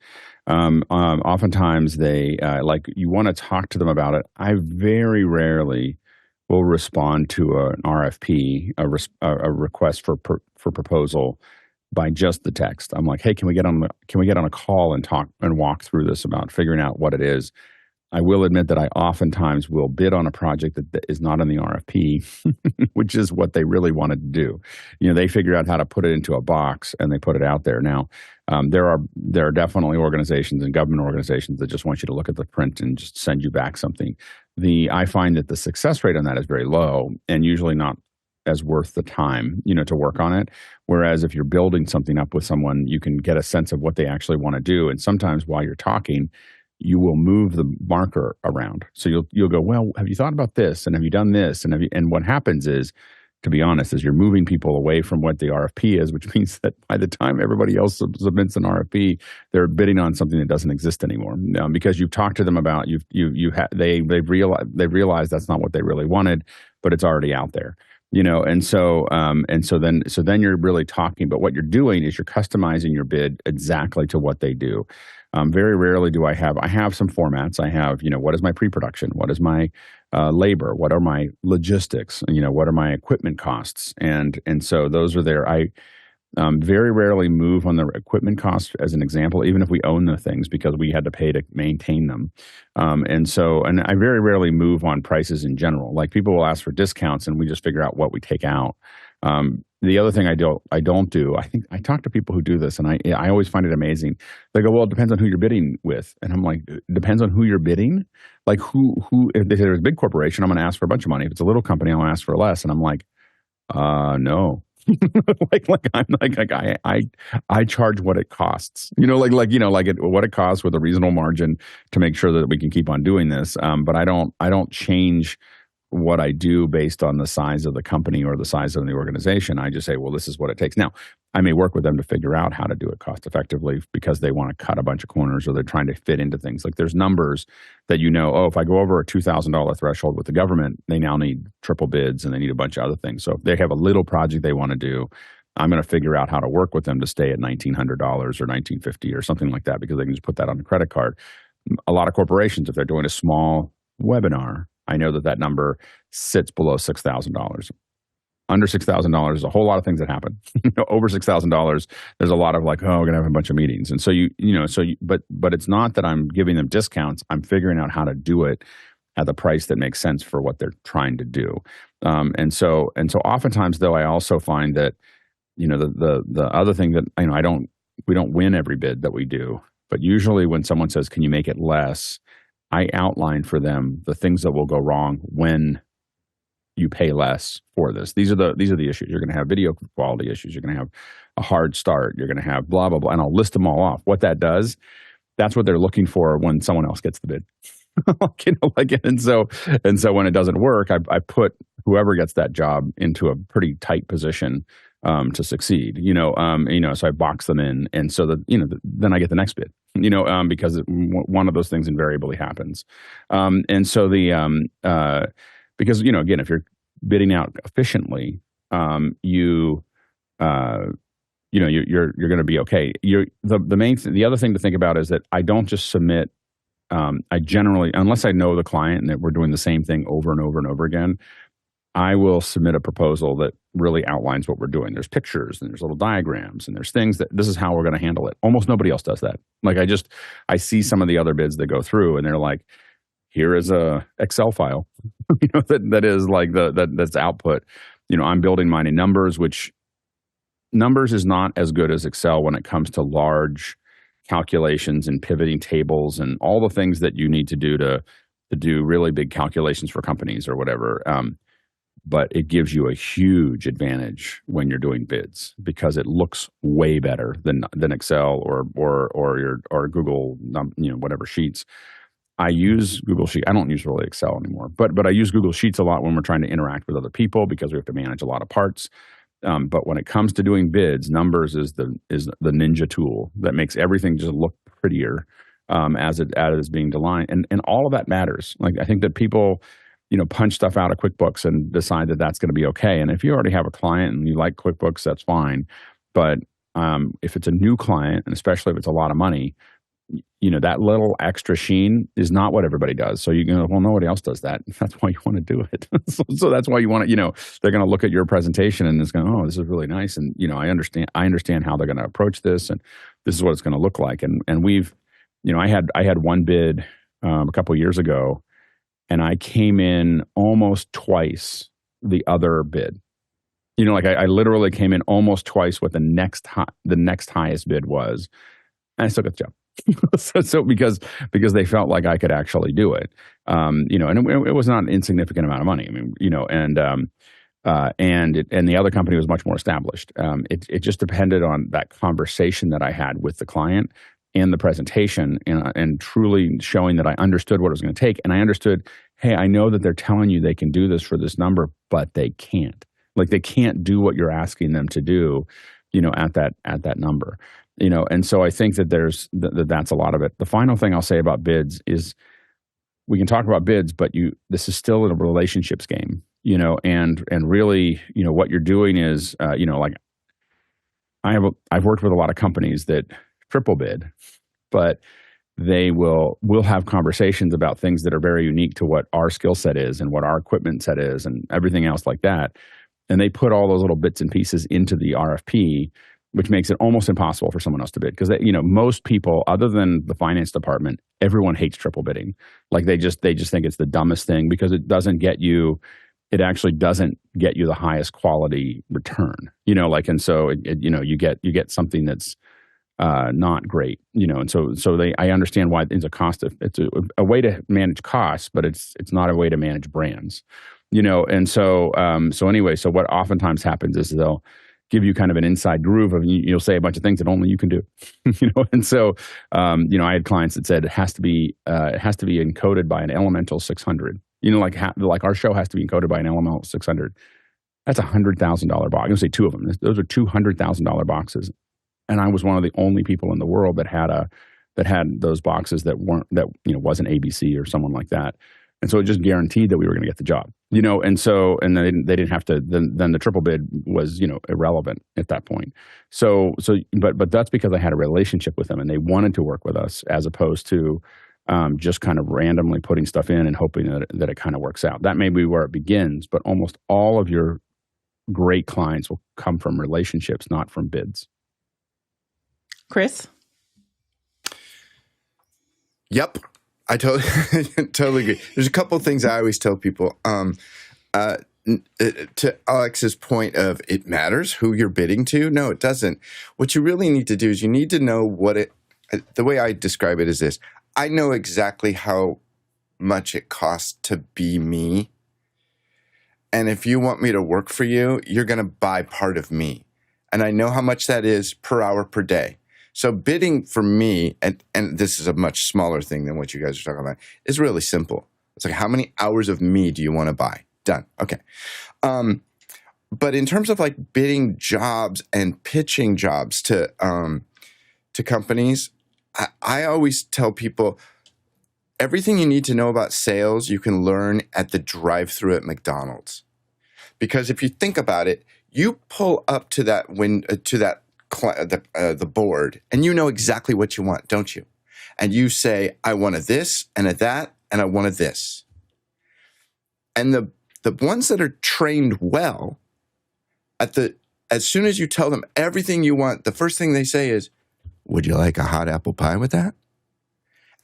Oftentimes you want to talk to them about it. I very rarely will respond to an RFP, a request for proposal, by just the text. I'm like, hey, can we get on a call and talk and walk through this about figuring out what it is? I will admit that I oftentimes will bid on a project that is not in the RFP, which is what they really wanted to do. They figure out how to put it into a box and they put it out there. Now, there are definitely organizations and government organizations that just want you to look at the print and just send you back something. I find that the success rate on that is very low and usually not as worth the time, to work on it. Whereas if you're building something up with someone, you can get a sense of what they actually want to do. And sometimes while you're talking, you will move the marker around. So you'll go, well, have you thought about this? And have you done this? And what happens is, to be honest, is you're moving people away from what the RFP is, which means that by the time everybody else submits an RFP, they're bidding on something that doesn't exist anymore. Because you've talked to them about, they've realized that's not what they really wanted, but it's already out there. and then you're really talking, but what you're doing is you're customizing your bid exactly to what they do. Very rarely do I have some formats. I have, what is my pre-production? What is my labor? What are my logistics? What are my equipment costs? And so those are there. I very rarely move on the equipment cost as an example, even if we own the things, because we had to pay to maintain them. And I very rarely move on prices in general. Like, people will ask for discounts and we just figure out what we take out. The other thing I don't do, I think I talk to people who do this, and I always find it amazing. They go, well, it depends on who you're bidding with. And I'm like, it depends on who you're bidding? Like, who if there's a big corporation, I'm going to ask for a bunch of money. If it's a little company, I'm going to ask for less. And I'm like, no. I charge what it costs, what it costs with a reasonable margin to make sure that we can keep on doing this. But I don't change what I do based on the size of the company or the size of the organization. I just say, well, this is what it takes. Now, I may work with them to figure out how to do it cost effectively because they want to cut a bunch of corners, or they're trying to fit into things. Like, there's numbers that, if I go over a $2,000 threshold with the government, they now need triple bids and they need a bunch of other things. So if they have a little project they want to do, I'm going to figure out how to work with them to stay at $1,900 or $1,950 or something like that, because they can just put that on a credit card. A lot of corporations, if they're doing a small webinar, I know that number sits below $6,000. Under $6,000 is a whole lot of things that happen. Over $6,000, there's a lot of like, oh, we're gonna have a bunch of meetings, and but it's not that I'm giving them discounts. I'm figuring out how to do it at the price that makes sense for what they're trying to do. And so oftentimes, though, I also find that the other thing that we don't win every bid that we do, but usually when someone says, "Can you make it less?" I outline for them the things that will go wrong when you pay less for this. These are the issues. You're going to have video quality issues. You're going to have a hard start. You're going to have blah, blah, blah. And I'll list them all off. What that does, that's what they're looking for when someone else gets the bid. And so when it doesn't work, I put whoever gets that job into a pretty tight position to succeed, so I box them in. And so that, then I get the next bid, because one of those things invariably happens. Because, again, if you're bidding out efficiently, you're going to be okay. The other thing to think about is that I don't just submit. I generally, unless I know the client and that we're doing the same thing over and over and over again, I will submit a proposal that really outlines what we're doing. There's pictures and there's little diagrams and there's things that this is how we're going to handle it. Almost nobody else does that. Like, I see some of the other bids that go through and they're like, here is a Excel file, that is like that's output. I'm building mine in Numbers, which Numbers is not as good as Excel when it comes to large calculations and pivoting tables and all the things that you need to do to do really big calculations for companies or whatever. But it gives you a huge advantage when you're doing bids because it looks way better than Excel or Google, whatever Sheets. I use Google Sheets. I don't use really Excel anymore, but I use Google Sheets a lot when we're trying to interact with other people because we have to manage a lot of parts. But when it comes to doing bids, Numbers is the ninja tool that makes everything just look prettier as it is being designed, and all of that matters. Like, I think that people, punch stuff out of QuickBooks and decide that that's going to be okay. And if you already have a client and you like QuickBooks, that's fine. But if it's a new client, and especially if it's a lot of money, that little extra sheen is not what everybody does. So you go, well, nobody else does that. That's why you want to do it. so that's why you want to, they're going to look at your presentation and it's going, oh, this is really nice. And, I understand how they're going to approach this and this is what it's going to look like. And we've, I had one bid a couple of years ago and I came in almost twice the other bid. I literally came in almost twice what the next highest bid was. And I still got the job. so because they felt like I could actually do it, and it was not an insignificant amount of money. I mean, and the other company was much more established. It just depended on that conversation that I had with the client and the presentation and truly showing that I understood what it was going to take. And I understood, hey, I know that they're telling you they can do this for this number, but they can't. Like, they can't do what you're asking them to do, at that number. And so I think that that's a lot of it. The final thing I'll say about bids is we can talk about bids, but this is still a relationships game. and really, what you're doing is, like I've worked with a lot of companies that triple bid, but we'll have conversations about things that are very unique to what our skill set is and what our equipment set is and everything else like that. And they put all those little bits and pieces into the RFP, which makes it almost impossible for someone else to bid. Because most people, other than the finance department, everyone hates triple bidding. Like they just think it's the dumbest thing because it actually doesn't get you the highest quality return. And so you get something that's not great, and so I understand why it's it's a way to manage costs, but it's not a way to manage brands, and so anyway, so what oftentimes happens is they'll give you kind of an inside groove of you'll say a bunch of things that only you can do, and so I had clients that said it has to be encoded by an Elemental 600, like our show has to be encoded by an Elemental 600. That's $100,000 box. I'm gonna say two of them. Those are $200,000 boxes. And I was one of the only people in the world that had those boxes that wasn't ABC or someone like that. And so it just guaranteed that we were going to get the job, and then they didn't have to, then the triple bid was, irrelevant at that point. But that's because I had a relationship with them and they wanted to work with us as opposed to just kind of randomly putting stuff in and hoping that it kind of works out. That may be where it begins, but almost all of your great clients will come from relationships, not from bids. Yep. Chris? I totally agree. There's a couple of things I always tell people. To Alex's point of it matters who you're bidding to. No, it doesn't. What you really need to do is you need to know the way I describe it is this. I know exactly how much it costs to be me. And if you want me to work for you, you're going to buy part of me. And I know how much that is per hour per day. So bidding for me, and this is a much smaller thing than what you guys are talking about, is really simple. It's like, how many hours of me do you want to buy? Done. Okay. But in terms of like bidding jobs and pitching jobs to companies, I always tell people everything you need to know about sales you can learn at the drive-thru at McDonald's. Because if you think about it, you pull up to that the board, and you know exactly what you want, don't you? And you say, I want a this and a that, and I want a this. And the ones that are trained well, as soon as you tell them everything you want, the first thing they say is, would you like a hot apple pie with that?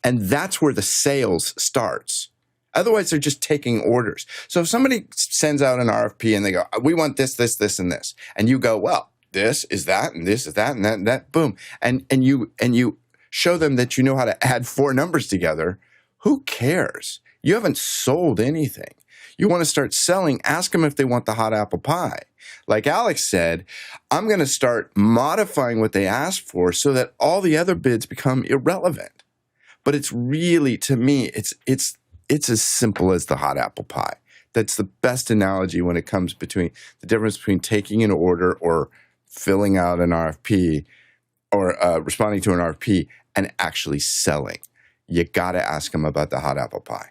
And that's where the sales starts. Otherwise, they're just taking orders. So if somebody sends out an RFP and they go, we want this, this, this, and this, and you go, well, this is that, and this is that, and that, and that, boom. And you show them that you know how to add four numbers together. Who cares? You haven't sold anything. You want to start selling, ask them if they want the hot apple pie. Like Alex said, I'm going to start modifying what they asked for so that all the other bids become irrelevant. But it's really, to me, it's as simple as the hot apple pie. That's the best analogy when it comes between the difference between taking an order or filling out an RFP or responding to an RFP and actually selling. You got to ask them about the hot apple pie.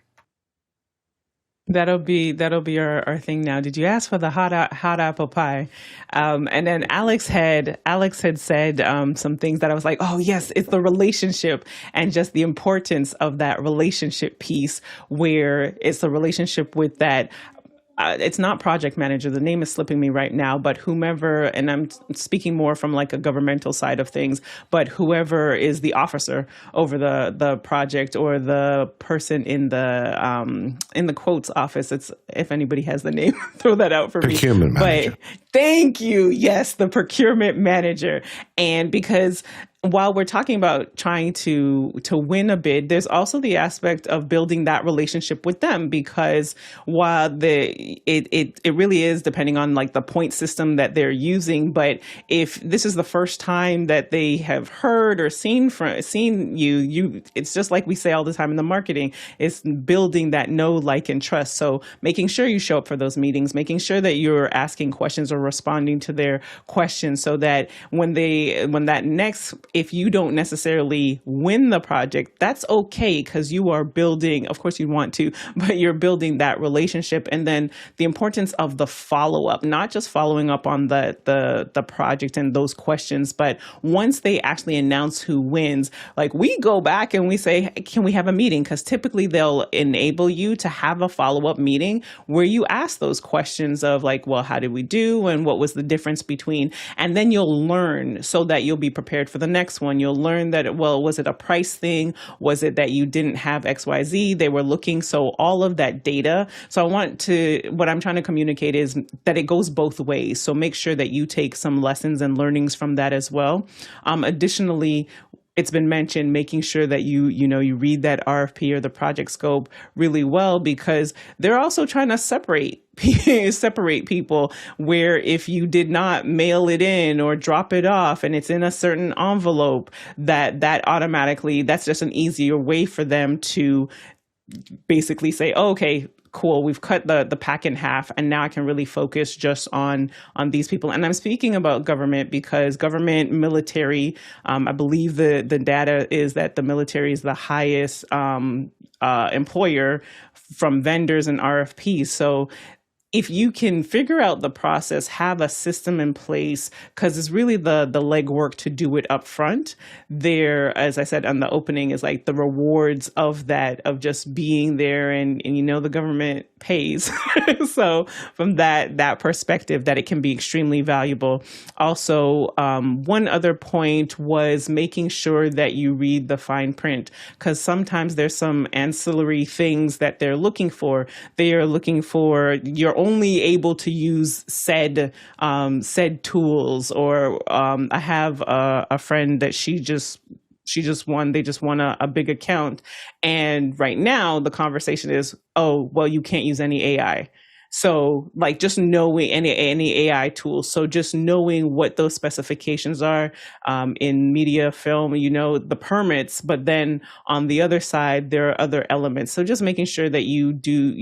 That'll be our thing now. Did you ask for the hot apple pie? And then Alex had said some things that I was like, oh yes, it's the relationship and just the importance of that relationship piece, where it's the relationship with that. It's not project manager. The name is slipping me right now, but whomever, and I'm speaking more from like a governmental side of things, but whoever is the officer over the project or the person in the quotes office. It's, if anybody has the name, throw that out for me. Procurement manager. But thank you. Yes, the procurement manager. And because while we're talking about trying to win a bid, there's also the aspect of building that relationship with them, because while it really is depending on like the point system that they're using, but if this is the first time that they have heard or seen you, it's just like we say all the time in the marketing, it's building that know, like, and trust. So making sure you show up for those meetings, making sure that you're asking questions or responding to their questions, so that when that next if you don't necessarily win the project, that's okay, because you are building, of course you want to, but you're building that relationship. And then the importance of the follow-up, not just following up on the project and those questions, but once they actually announce who wins, like we go back and we say, hey, can we have a meeting? Because typically they'll enable you to have a follow-up meeting where you ask those questions of like, well, how did we do? And what was the difference between? And then you'll learn so that you'll be prepared for the next one. You'll learn that, well, was it a price thing? Was it that you didn't have XYZ? They were looking. So all of that data. So what I'm trying to communicate is that it goes both ways. So make sure that you take some lessons and learnings from that as well. Additionally, it's been mentioned, making sure that you read that RFP or the project scope really well, because they're also trying to separate people, where if you did not mail it in or drop it off and it's in a certain envelope, that automatically, that's just an easier way for them to basically say, oh, okay, cool, we've cut the pack in half, and now I can really focus just on these people. And I'm speaking about government because government, military, I believe the data is that the military is the highest employer from vendors and RFPs. So if you can figure out the process, have a system in place, because it's really the legwork to do it up front. There, as I said on the opening, is like the rewards of that, of just being there, and the government pays. So from that perspective, that it can be extremely valuable. Also, one other point was making sure that you read the fine print, because sometimes there's some ancillary things that they're looking for. They are looking for your only able to use said tools, or I have a friend that she just won. They just won a big account, and right now the conversation is, oh, well, you can't use any AI. So like just knowing any AI tools. So just knowing what those specifications are in media, film, the permits, but then on the other side, there are other elements. So just making sure that you do,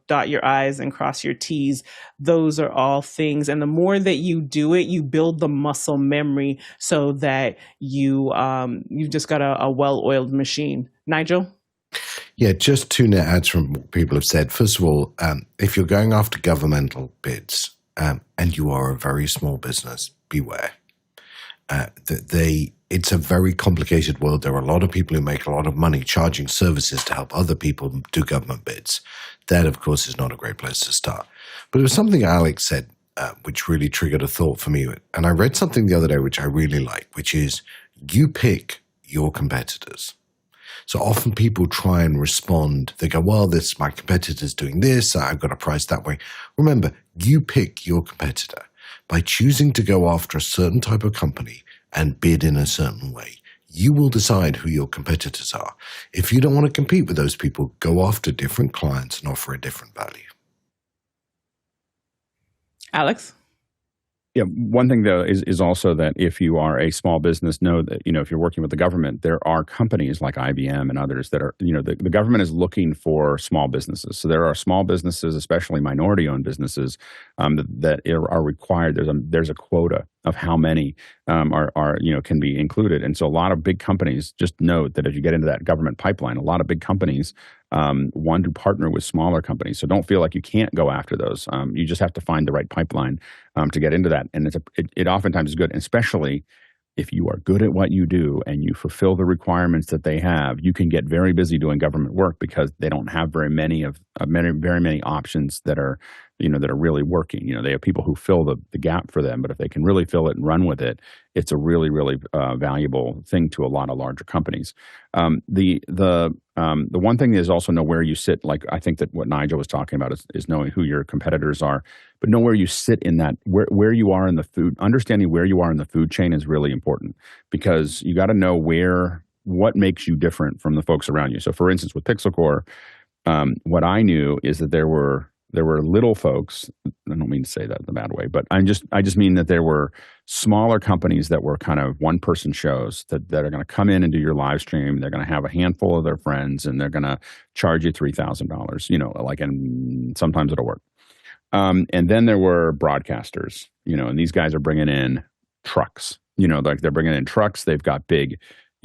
dot your I's and cross your T's. Those are all things. And the more that you do it, you build the muscle memory so that you've just got a well-oiled machine. Nigel? Yeah, just two net adds from what people have said. First of all, if you're going after governmental bids and you are a very small business, beware. It's a very complicated world. There are a lot of people who make a lot of money charging services to help other people do government bids. That, of course, is not a great place to start. But it was something Alex said which really triggered a thought for me. And I read something the other day which I really like, which is you pick your competitors. So often people try and respond. They go, well, my competitor's doing this. I've got a price that way. Remember, you pick your competitor. By choosing to go after a certain type of company and bid in a certain way, you will decide who your competitors are. If you don't want to compete with those people, go after different clients and offer a different value. Alex? Yeah, one thing though is also that if you are a small business, know that if you're working with the government, there are companies like IBM and others that are the government is looking for small businesses. So there are small businesses, especially minority-owned businesses, that are required. There's a quota of how many can be included, and so a lot of big companies, just note that if you get into that government pipeline, a lot of big companies want to partner with smaller companies. So don't feel like you can't go after those. You just have to find the right pipeline to get into that. And it oftentimes is good, and especially if you are good at what you do and you fulfill the requirements that they have, you can get very busy doing government work because they don't have very many options that are really working. They have people who fill the gap for them, but if they can really fill it and run with it, it's a really, really valuable thing to a lot of larger companies. The one thing is also know where you sit. Like I think that what Nigel was talking about is knowing who your competitors are, but know where you sit in that, where you are in the food. Understanding where you are in the food chain is really important, because you got to know what makes you different from the folks around you. So for instance, with PixelCore, what I knew is that there were little folks. I don't mean to say that in a bad way, but I just mean that there were smaller companies that were kind of one-person shows that are going to come in and do your live stream. They're going to have a handful of their friends, and they're going to charge you $3,000. And sometimes it'll work. And then there were broadcasters, and these guys are bringing in trucks, like they're bringing in trucks. They've got big,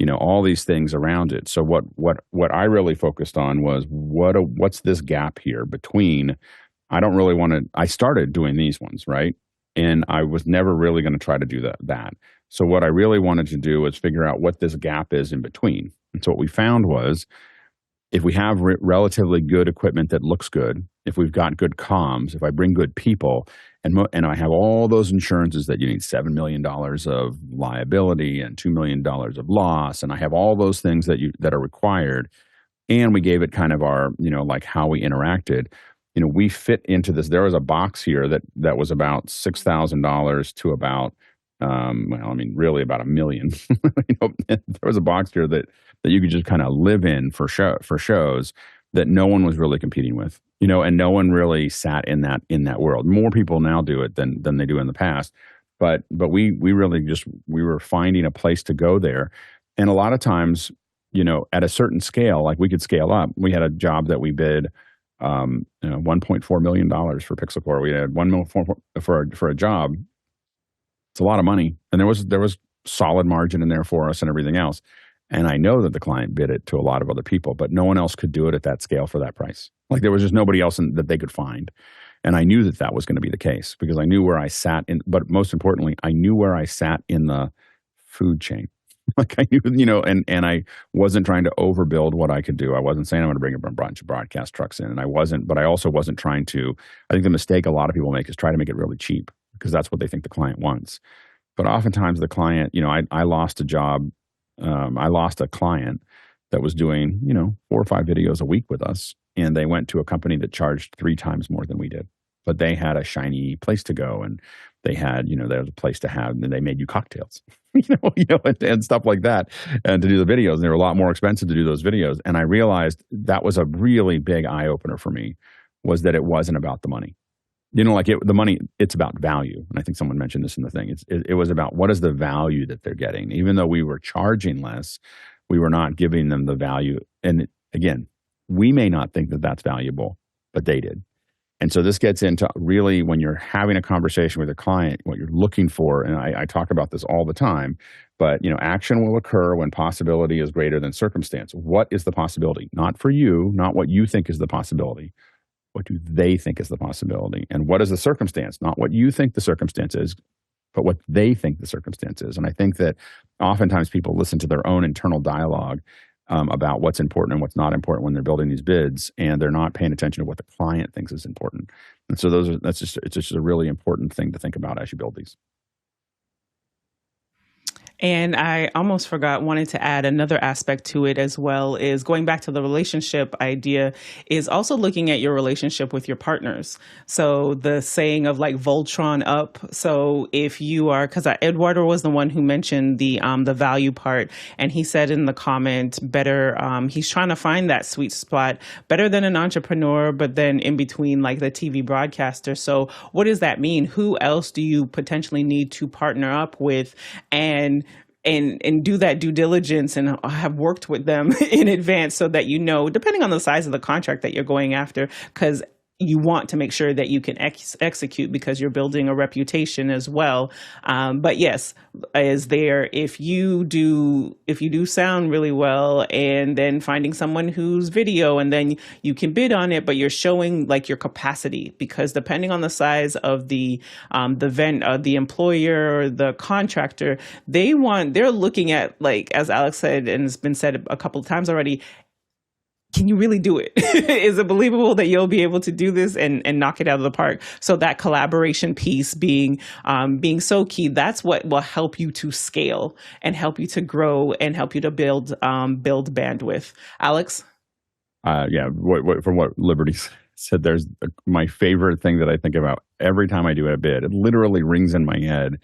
all these things around it. So what I really focused on was what's this gap here between. I don't really want to. I started doing these ones, right, and I was never really going to try to do that. So what I really wanted to do was figure out what this gap is in between. And so what we found was, if we have relatively good equipment that looks good, if we've got good comms, if I bring good people, and I have all those insurances that you need, $7 million of liability and $2 million of loss, and I have all those things that are required, and we gave it kind of our, like how we interacted, we fit into this. There was a box here that was about $6,000 to about, really about $1 million. There was a box here that you could just kind of live in for shows that no one was really competing with, and no one really sat in that world. More people now do it than they do in the past. But we really we were finding a place to go there. And a lot of times, at a certain scale, like we could scale up. We had a job that we bid $1.4 million for Pixel Core. We had $1 million for a job. It's a lot of money, and there was solid margin in there for us and everything else. And I know that the client bid it to a lot of other people, but no one else could do it at that scale for that price. Like there was just nobody else that they could find. And I knew that was going to be the case because I knew where I sat in. But most importantly, I knew where I sat in the food chain. Like I knew, and I wasn't trying to overbuild what I could do. I wasn't saying I'm going to bring a bunch of broadcast trucks in, and but I also wasn't trying to. I think the mistake a lot of people make is try to make it really cheap because that's what they think the client wants. But oftentimes the client, I lost a job. I lost a client that was doing, 4 or 5 videos a week with us, and they went to a company that charged 3 times more than we did. But they had a shiny place to go, and they had, there was a place to have, and they made you cocktails, and stuff like that, and to do the videos. And they were a lot more expensive to do those videos. And I realized that was a really big eye opener for me, was that it wasn't about the money. The money, it's about value. And I think someone mentioned this in the thing. It was about what is the value that they're getting. Even though we were charging less, we were not giving them the value. And again, we may not think that that's valuable, but they did. And so this gets into really when you're having a conversation with a client, what you're looking for. And I talk about this all the time, but action will occur when possibility is greater than circumstance. What is the possibility? Not for you, not what you think is the possibility. What do they think is the possibility? And what is the circumstance? Not what you think the circumstance is, but what they think the circumstance is. And I think that oftentimes people listen to their own internal dialogue about what's important and what's not important when they're building these bids, and they're not paying attention to what the client thinks is important. And so it's just a really important thing to think about as you build these. And I almost wanted to add another aspect to it as well, is going back to the relationship idea, is also looking at your relationship with your partners. So the saying of like Voltron up. So if you are, because Eduardo was the one who mentioned the value part, and he said in the comment, better, he's trying to find that sweet spot, better than an entrepreneur, but then in between like the TV broadcaster. So what does that mean? Who else do you potentially need to partner up with and do that due diligence and have worked with them in advance so that depending on the size of the contract that you're going after, because you want to make sure that you can execute because you're building a reputation as well. But yes, if you do sound really well, and then finding someone whose video, and then you can bid on it, but you're showing like your capacity, because depending on the size of the employer or the contractor, they're looking at, like, as Alex said, and it's been said a couple of times already, can you really do it? Is it believable that you'll be able to do this and knock it out of the park? So that collaboration piece being so key, that's what will help you to scale and help you to grow and help you to build bandwidth. Alex? From what Liberty said, there's my favorite thing that I think about every time I do a bid. It literally rings in my head.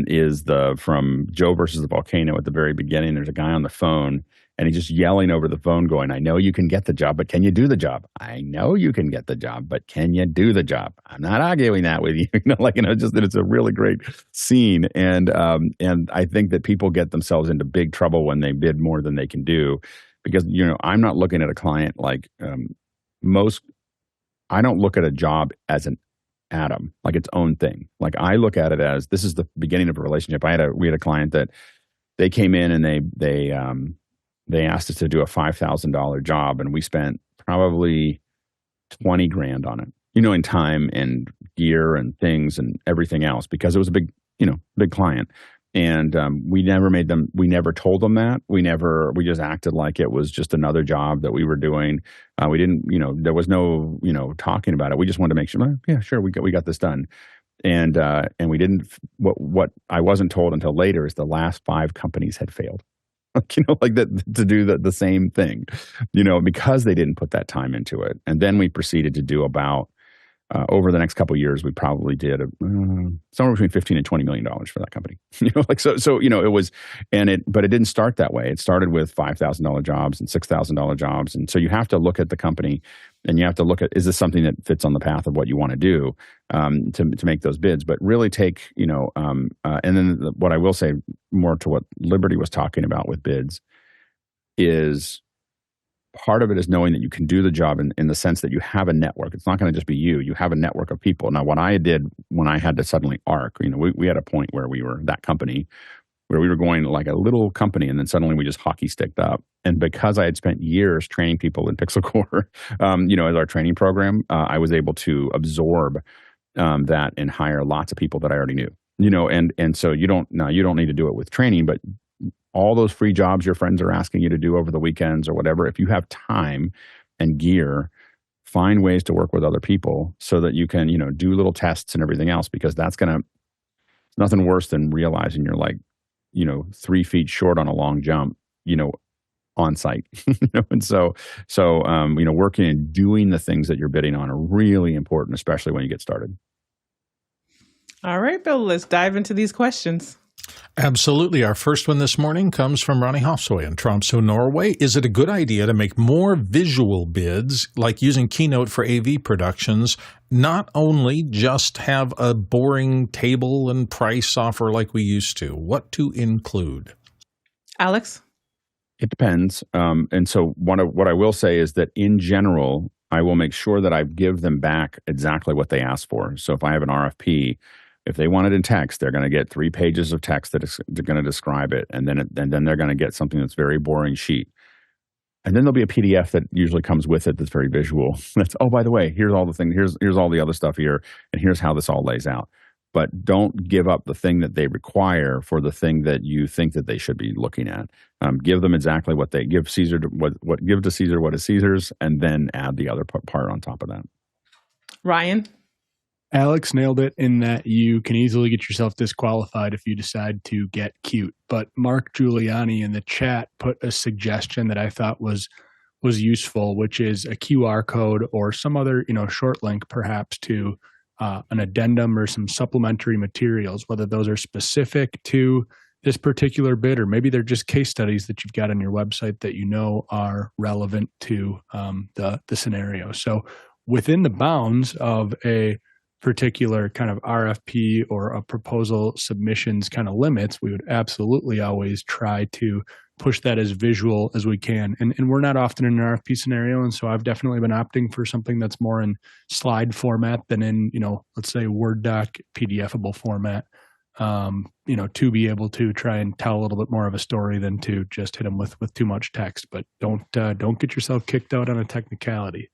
Is from Joe versus the Volcano at the very beginning. There's a guy on the phone, and he's just yelling over the phone going, I know you can get the job, but can you do the job? I know you can get the job, but can you do the job? I'm not arguing that with you. Just that it's a really great scene. And I think that people get themselves into big trouble when they bid more than they can do, because, I'm not looking at a client like I don't look at a job as Atem, like its own thing. Like I look at it as this is the beginning of a relationship. We had a client that they came in and they asked us to do a $5,000 job, and we spent probably 20 grand on it, in time and gear and things and everything else, because it was a big client. And we never told them that. We just acted like it was just another job that we were doing. We didn't, there was no, talking about it. We just wanted to make sure, yeah, sure, we got this done. And we didn't, what I wasn't told until later is the last 5 companies had failed. Like that, to do the same thing, because they didn't put that time into it. And then we proceeded to do about, over the next couple of years, we probably did somewhere between $15 and $20 million for that company. It was, but it didn't start that way. It started with $5,000 jobs and $6,000 jobs. And so you have to look at the company and you have to look at, is this something that fits on the path of what you want to do to make those bids, but really take, and then what I will say more to what Liberty was talking about with bids is, part of it is knowing that you can do the job in the sense that you have a network. It's not going to just be you. You have a network of people. Now, what I did when I had to suddenly arc, we had a point where we were that company, where we were going like a little company, and then suddenly we just hockey sticked up. And because I had spent years training people in Pixel Core, as our training program, I was able to absorb that and hire lots of people that I already knew. And so you don't need to do it with training, but all those free jobs your friends are asking you to do over the weekends or whatever, if you have time and gear, find ways to work with other people so that you can, do little tests and everything else, because that's nothing worse than realizing you're like, 3 feet short on a long jump, on site. And so, working and doing the things that you're bidding on are really important, especially when you get started. All right, Bill, let's dive into these questions. Absolutely. Our first one this morning comes from Ronnie Hofsøy in Tromsø, Norway. Is it a good idea to make more visual bids, like using Keynote for AV productions, not only just have a boring table and price offer like we used to? What to include? Alex? It depends. And so what I will say is that in general, I will make sure that I give them back exactly what they asked for. So if I have an RFP, if they want it in text, they're going to get 3 pages of text they're going to describe it, and then they're going to get something that's very boring sheet, and then there'll be a PDF that usually comes with it that's very visual. That's, oh, by the way, here's all the things, here's all the other stuff here, and here's how this all lays out. But don't give up the thing that they require for the thing that you think that they should be looking at. Give them exactly what they give Caesar. Give to Caesar what is Caesar's, and then add the other part on top of that. Ryan? Alex nailed it in that you can easily get yourself disqualified if you decide to get cute. But Mark Giuliani in the chat put a suggestion that I thought was useful, which is a QR code or some other short link perhaps to an addendum or some supplementary materials, whether those are specific to this particular bid or maybe they're just case studies that you've got on your website that are relevant to the scenario. So within the bounds of a particular kind of RFP or a proposal submissions kind of limits, we would absolutely always try to push that as visual as we can. And we're not often in an RFP scenario. And so I've definitely been opting for something that's more in slide format than in, let's say Word doc, PDFable format, to be able to try and tell a little bit more of a story than to just hit them with too much text. But don't get yourself kicked out on a technicality.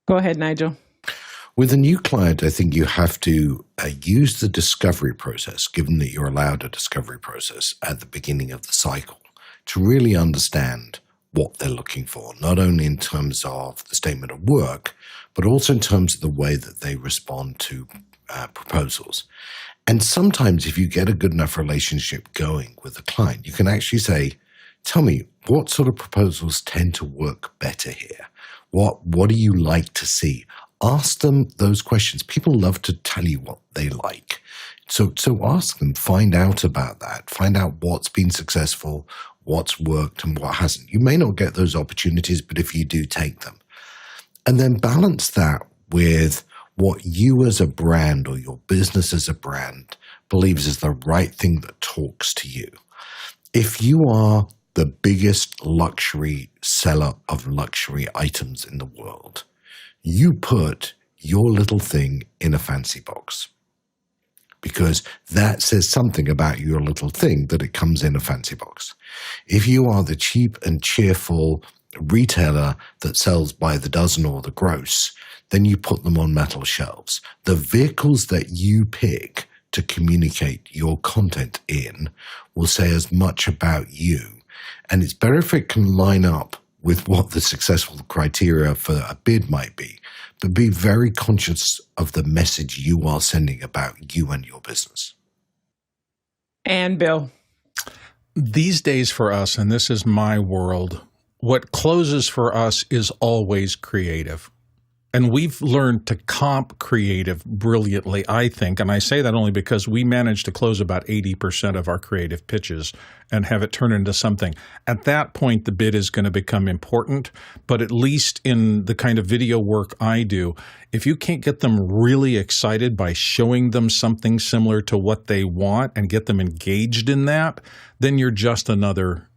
Go ahead, Nigel. With a new client, I think you have to use the discovery process, given that you're allowed a discovery process at the beginning of the cycle, to really understand what they're looking for, not only in terms of the statement of work, but also in terms of the way that they respond to proposals. And sometimes if you get a good enough relationship going with the client, you can actually say, tell me, what sort of proposals tend to work better here? What do you like to see? Ask them those questions. People love to tell you what they like. So ask them, find out about that, find out what's been successful, what's worked and what hasn't. You may not get those opportunities, but if you do, take them. And then balance that with what you as a brand or your business as a brand believes is the right thing that talks to you. If you are the biggest luxury seller of luxury items in the world, you put your little thing in a fancy box. Because that says something about your little thing that it comes in a fancy box. If you are the cheap and cheerful retailer that sells by the dozen or the gross, then you put them on metal shelves. The vehicles that you pick to communicate your content in will say as much about you. And it's better if it can line up with what the successful criteria for a bid might be. But be very conscious of the message you are sending about you and your business. And Bill. These days for us, and this is my world, what closes for us is always creative. And we've learned to comp creative brilliantly, I think. And I say that only because we managed to close about 80% of our creative pitches and have it turn into something. At that point, the bid is going to become important. But at least in the kind of video work I do, if you can't get them really excited by showing them something similar to what they want and get them engaged in that, then you're just another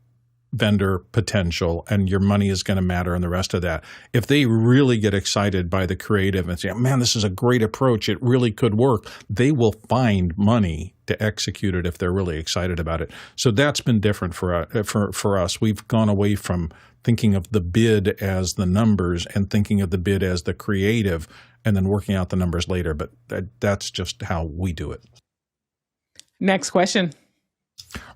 vendor potential, and your money is going to matter and the rest of that. If they really get excited by the creative and say, man, this is a great approach, it really could work, they will find money to execute it if they're really excited about it. So that's been different for us. We've gone away from thinking of the bid as the numbers and thinking of the bid as the creative and then working out the numbers later. But that's just how we do it. Next question.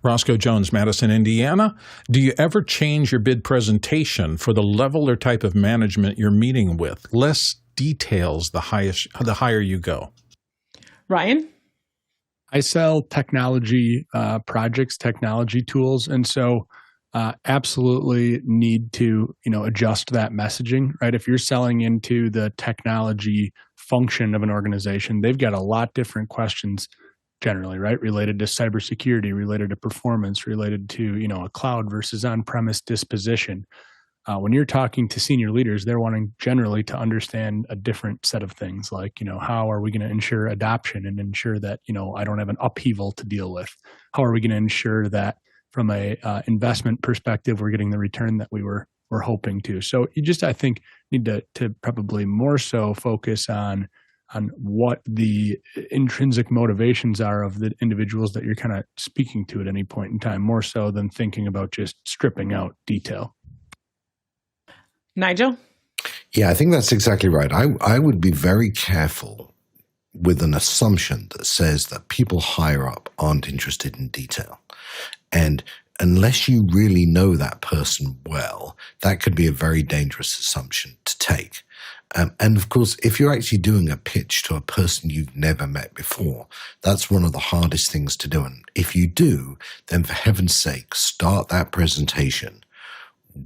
Roscoe Jones, Madison, Indiana. Do you ever change your bid presentation for the level or type of management you're meeting with? Less details the higher you go. Ryan? I sell technology projects, technology tools, and so absolutely need to adjust that messaging, right? If you're selling into the technology function of an organization, they've got a lot different questions generally, right? Related to cybersecurity, related to performance, related to, a cloud versus on-premise disposition. When you're talking to senior leaders, they're wanting generally to understand a different set of things like, how are we going to ensure adoption and ensure that, I don't have an upheaval to deal with? How are we going to ensure that from a investment perspective, we're getting the return that we're hoping to? So you just, I think, need to probably more so focus on what the intrinsic motivations are of the individuals that you're kind of speaking to at any point in time, more so than thinking about just stripping out detail. Nigel? Yeah, I think that's exactly right. I would be very careful with an assumption that says that people higher up aren't interested in detail. And unless you really know that person well, that could be a very dangerous assumption to take. And of course, if you're actually doing a pitch to a person you've never met before, that's one of the hardest things to do. And if you do, then for heaven's sake, start that presentation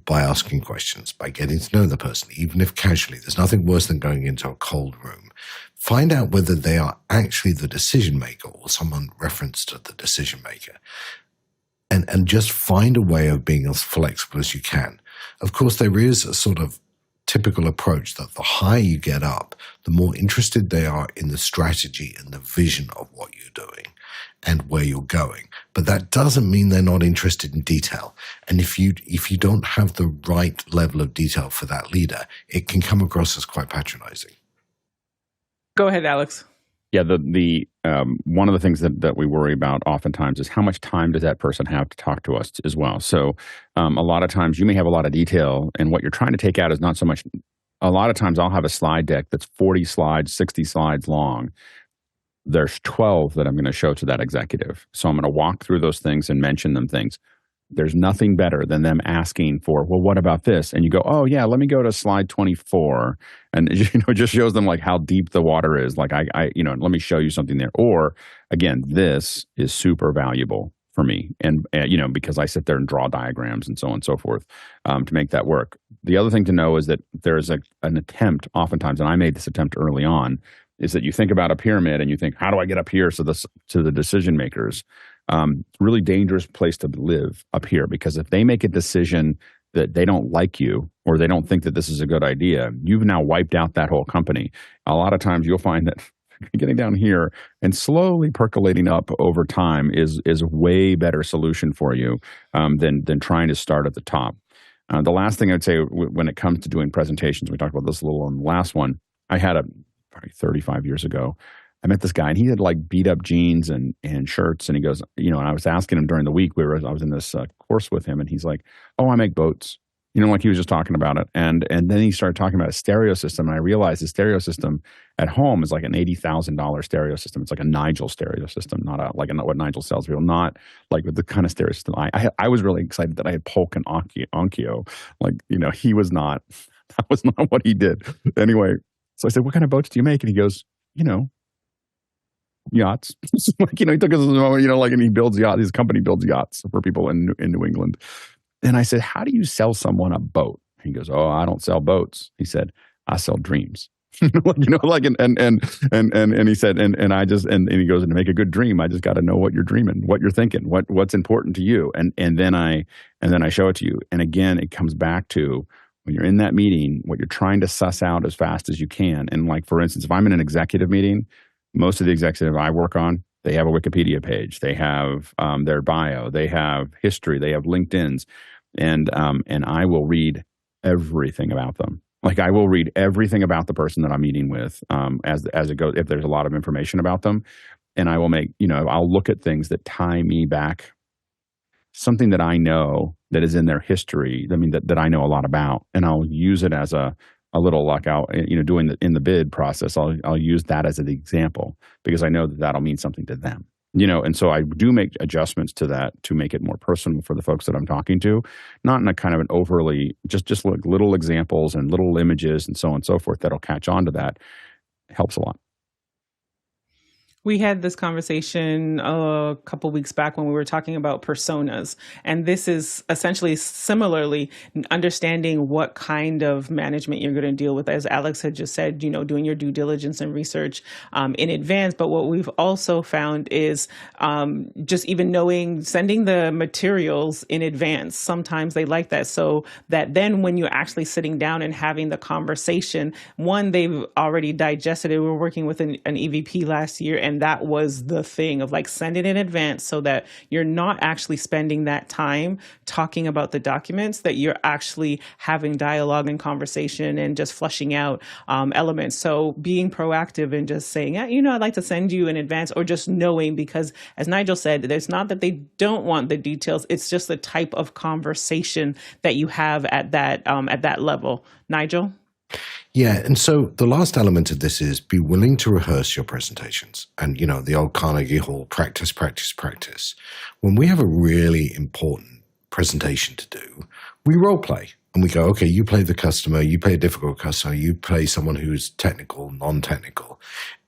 by asking questions, by getting to know the person, even if casually. There's nothing worse than going into a cold room. Find out whether they are actually the decision maker or someone referenced to the decision maker. And just find a way of being as flexible as you can. Of course, there is a sort of typical approach that the higher you get up, the more interested they are in the strategy and the vision of what you're doing and where you're going. But that doesn't mean they're not interested in detail. And if you don't have the right level of detail for that leader, it can come across as quite patronizing. Go ahead, Alex. Yeah, the one of the things that we worry about oftentimes is how much time does that person have to talk to us as well. So a lot of times you may have a lot of detail, and what you're trying to take out is not so much. A lot of times I'll have a slide deck that's 40 slides, 60 slides long. There's 12 that I'm going to show to that executive. So I'm going to walk through those things and mention them things. There's nothing better than them asking for, well, what about this? And you go, oh yeah, let me go to slide 24. And it just shows them like how deep the water is. Like I let me show you something there. Or again, this is super valuable for me. And because I sit there and draw diagrams and so on and so forth to make that work. The other thing to know is that there's an attempt oftentimes, and I made this attempt early on, is that you think about a pyramid and you think, how do I get up here to the decision makers? Really dangerous place to live up here, because if they make a decision that they don't like you or they don't think that this is a good idea, you've now wiped out that whole company. A lot of times you'll find that getting down here and slowly percolating up over time is a way better solution for you than trying to start at the top. The last thing I'd say when it comes to doing presentations, we talked about this a little on the last one, I had a probably 35 years ago. I met this guy, and he had like beat up jeans and shirts. And he goes, and I was asking him during the week, I was in this course with him, and he's like, "Oh, I make boats." Like he was just talking about it. And then he started talking about a stereo system. And I realized the stereo system at home is like an $80,000 stereo system. It's like a Nigel stereo system, not what Nigel sells people, not like the kind of stereo system. I was really excited that I had Polk and Onkyo. He was not, that was not what he did. Anyway, so I said, "What kind of boats do you make?" And he goes, yachts. He took us a moment, and he builds yachts. His company builds yachts for people in New England. And I said, "How do you sell someone a boat?" He goes, "Oh, I don't sell boats." He said, "I sell dreams." And he said, and he goes, "And to make a good dream, I just got to know what you're dreaming, what you're thinking, what's important to you." And then I show it to you. And again, it comes back to when you're in that meeting, what you're trying to suss out as fast as you can. And like, for instance, if I'm in an executive meeting, most of the executives I work on, they have a Wikipedia page, they have their bio, they have history, they have LinkedIn's, and I will read everything about them. Like I will read everything about the person that I'm meeting with as it goes. If there's a lot of information about them, and I will I'll look at things that tie me back, something that I know that is in their history. That I know a lot about, and I'll use it as a little like in the bid process. I'll use that as an example because I know that that'll mean something to them. And so I do make adjustments to that to make it more personal for the folks that I'm talking to, not in a kind of an overly, just like little examples and little images and so on and so forth that'll catch on to that. It helps a lot. We had this conversation a couple weeks back when we were talking about personas. And this is essentially similarly understanding what kind of management you're going to deal with. As Alex had just said, doing your due diligence and research in advance. But what we've also found is just even sending the materials in advance. Sometimes they like that. So that then when you're actually sitting down and having the conversation, one, they've already digested it. We were working with an EVP last year, and that was the thing of like send it in advance so that you're not actually spending that time talking about the documents, that you're actually having dialogue and conversation and just flushing out elements. So being proactive and just saying, I'd like to send you in advance, or just knowing, because as Nigel said, it's not that they don't want the details. It's just the type of conversation that you have at that level. Nigel? Yeah, and so the last element of this is be willing to rehearse your presentations. And, the old Carnegie Hall, practice, practice, practice. When we have a really important presentation to do, we role play. And we go, okay, you play the customer, you play a difficult customer, you play someone who's technical, non-technical.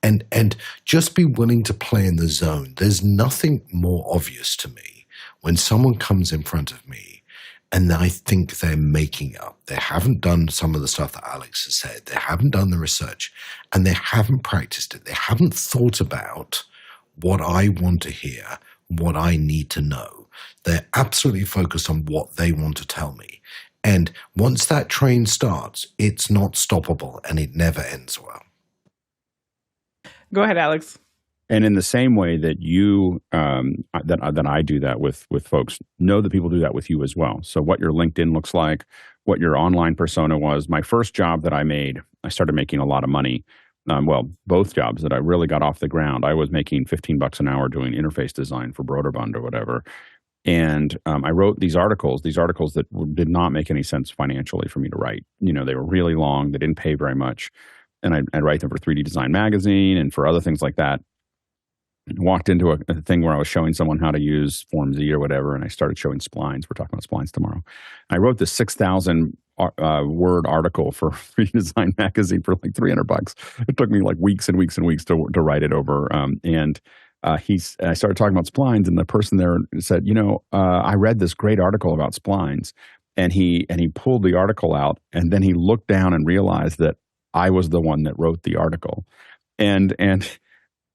And just be willing to play in the zone. There's nothing more obvious to me when someone comes in front of me and I think they're making up. They haven't done some of the stuff that Alex has said. They haven't done the research, and they haven't practiced it. They haven't thought about what I want to hear, what I need to know. They're absolutely focused on what they want to tell me. And once that train starts, it's not stoppable, and it never ends well. Go ahead, Alex. And in the same way that you that I do that with folks, know that people do that with you as well. So what your LinkedIn looks like, what your online persona was. My first job that I made, I started making a lot of money. Both jobs that I really got off the ground, I was making $15 an hour doing interface design for Broderbund or whatever. And I wrote these articles that did not make any sense financially for me to write. They were really long. They didn't pay very much. And I'd write them for 3D Design Magazine and for other things like that. Walked into a thing where I was showing someone how to use Form Z or whatever, and I started showing splines. We're talking about splines tomorrow. I wrote this 6,000 word article for 3D Design Magazine for like $300. It took me like weeks and weeks and weeks to write it over. I started talking about splines, and the person there said, I read this great article about splines, and he pulled the article out, and then he looked down and realized that I was the one that wrote the article, and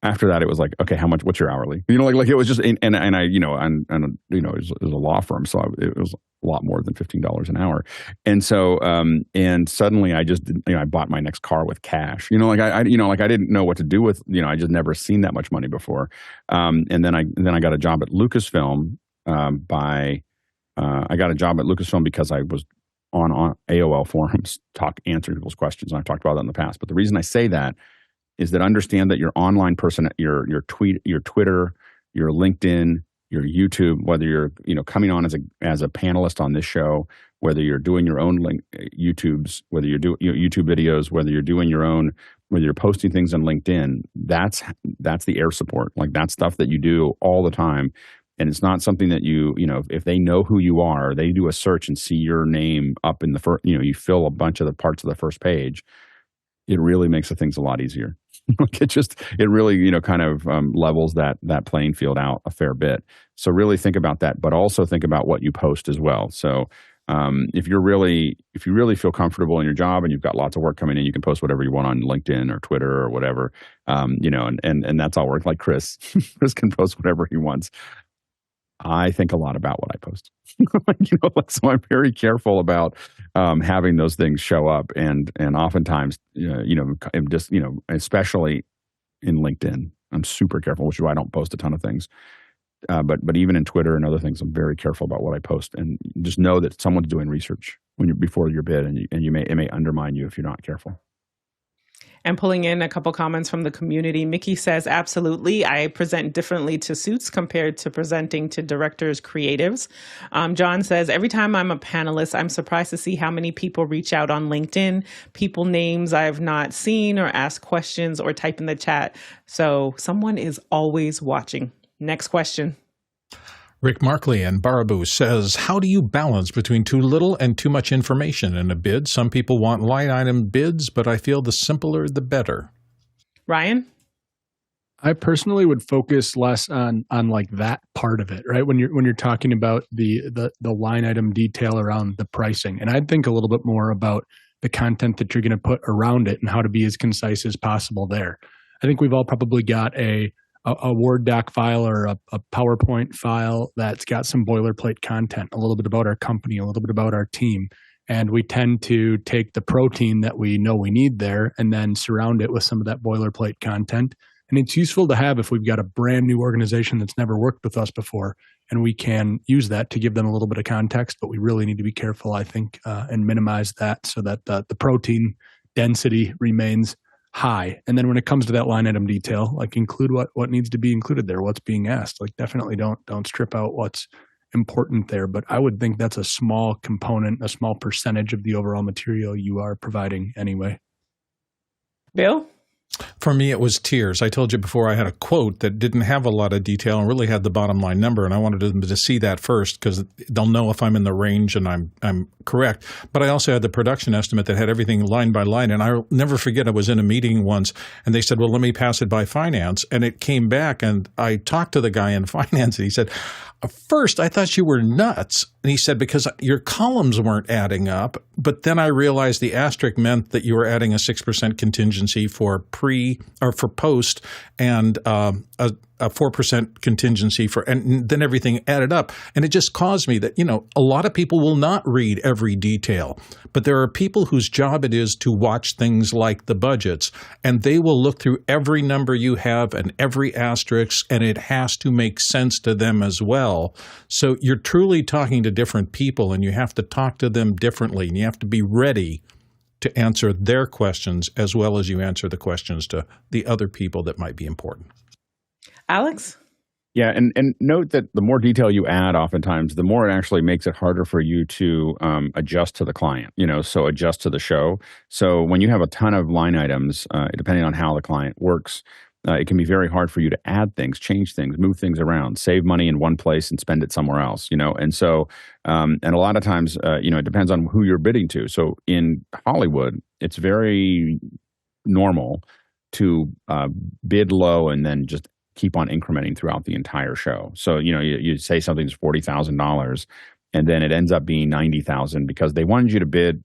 after that, it was like, okay, what's your hourly? Like it was just, it was a law firm, so it was a lot more than $15 an hour. And so, and suddenly I just, I bought my next car with cash. I didn't know what to do with, I just never seen that much money before. And then I got a job at Lucasfilm. I got a job at Lucasfilm because I was on AOL forums answering people's questions, and I've talked about that in the past. But the reason I say that is that understand that your online person, your Twitter, your LinkedIn, your YouTube, whether you're coming on as a panelist on this show, whether you're doing your own YouTubes, whether you're doing YouTube videos, whether you're posting things on LinkedIn, that's the air support. Like, that's stuff that you do all the time. And it's not something that if they know who you are, they do a search and see your name up in the first, you fill a bunch of the parts of the first page. It really makes the things a lot easier. It really, kind of levels that playing field out a fair bit. So really think about that, but also think about what you post as well. So if you really feel comfortable in your job and you've got lots of work coming in, you can post whatever you want on LinkedIn or Twitter or whatever, and that's all work. Like Chris can post whatever he wants. I think a lot about what I post, so I'm very careful about having those things show up, and oftentimes, I'm just, especially in LinkedIn, I'm super careful, which is why I don't post a ton of things. But even in Twitter and other things, I'm very careful about what I post, and just know that someone's doing research before your bid, and it may undermine you if you're not careful. And pulling in a couple comments from the community, Mickey says, absolutely, I present differently to suits compared to presenting to directors, creatives. John says, every time I'm a panelist, I'm surprised to see how many people reach out on LinkedIn, people names I've not seen, or ask questions or type in the chat. So someone is always watching. Next question. Rick Markley and Barabu says, how do you balance between too little and too much information in a bid? Some people want line item bids, but I feel the simpler, the better. Ryan? I personally would focus less on like that part of it, right? When you're talking about the line item detail around the pricing. And I'd think a little bit more about the content that you're going to put around it and how to be as concise as possible there. I think we've all probably got a Word doc file or a PowerPoint file that's got some boilerplate content, a little bit about our company, a little bit about our team. And we tend to take the protein that we know we need there and then surround it with some of that boilerplate content. And it's useful to have if we've got a brand new organization that's never worked with us before, and we can use that to give them a little bit of context, but we really need to be careful, I think, and minimize that so that the protein density remains high. And then when it comes to that line item detail, like include what needs to be included there, what's being asked. Like definitely don't strip out what's important there. But I would think that's a small component, a small percentage of the overall material you are providing anyway. Bill? For me, it was tiers. I told you before I had a quote that didn't have a lot of detail and really had the bottom line number, and I wanted them to see that first because they'll know if I'm in the range and I'm correct. But I also had the production estimate that had everything line by line, and I'll never forget I was in a meeting once, and they said, well, let me pass it by finance, and it came back, and I talked to the guy in finance, and he said, first, I thought you were nuts. And he said, because your columns weren't adding up. But then I realized the asterisk meant that you were adding a 6% contingency for post and a 4% contingency and then everything added up. And it just caused me that, a lot of people will not read every detail, but there are people whose job it is to watch things like the budgets, and they will look through every number you have and every asterisk, and it has to make sense to them as well. So you're truly talking to different people, and you have to talk to them differently, and you have to be ready to answer their questions as well as you answer the questions to the other people that might be important. Alex? Yeah, and note that the more detail you add, oftentimes, the more it actually makes it harder for you to adjust to the client, so adjust to the show. So when you have a ton of line items, depending on how the client works, it can be very hard for you to add things, change things, move things around, save money in one place and spend it somewhere else, And so, and a lot of times, it depends on who you're bidding to. So in Hollywood, it's very normal to bid low and then just keep on incrementing throughout the entire show. So, you say something's $40,000 and then it ends up being $90,000 because they wanted you to bid.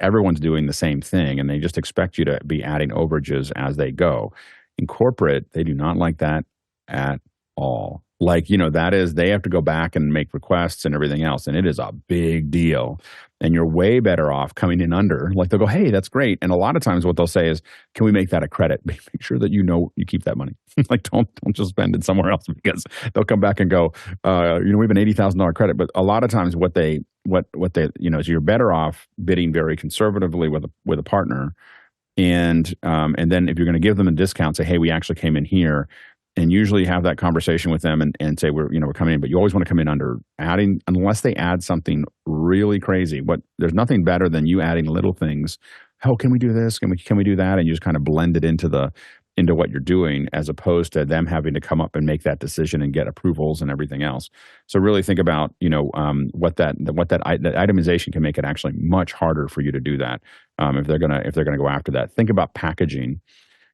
Everyone's doing the same thing and they just expect you to be adding overages as they go. In corporate, they do not like that at all. Like, that is, they have to go back and make requests and everything else. And it is a big deal. And you're way better off coming in under. Like, they'll go, hey, that's great. And a lot of times what they'll say is, can we make that a credit? Make sure that you keep that money. Like, don't just spend it somewhere else, because they'll come back and go, we have an $80,000 credit. But a lot of times what they is you're better off bidding very conservatively with a partner And then if you're going to give them a discount, say, hey, we actually came in here, and usually have that conversation with them and say, we're coming in, but you always want to come in under adding, unless they add something really crazy. There's nothing better than you adding little things. Oh, can we do this? Can we do that? And you just kind of blend it into what you're doing, as opposed to them having to come up and make that decision and get approvals and everything else. So really think about, what that itemization can make it actually much harder for you to do that. If they're gonna go after that. Think about packaging.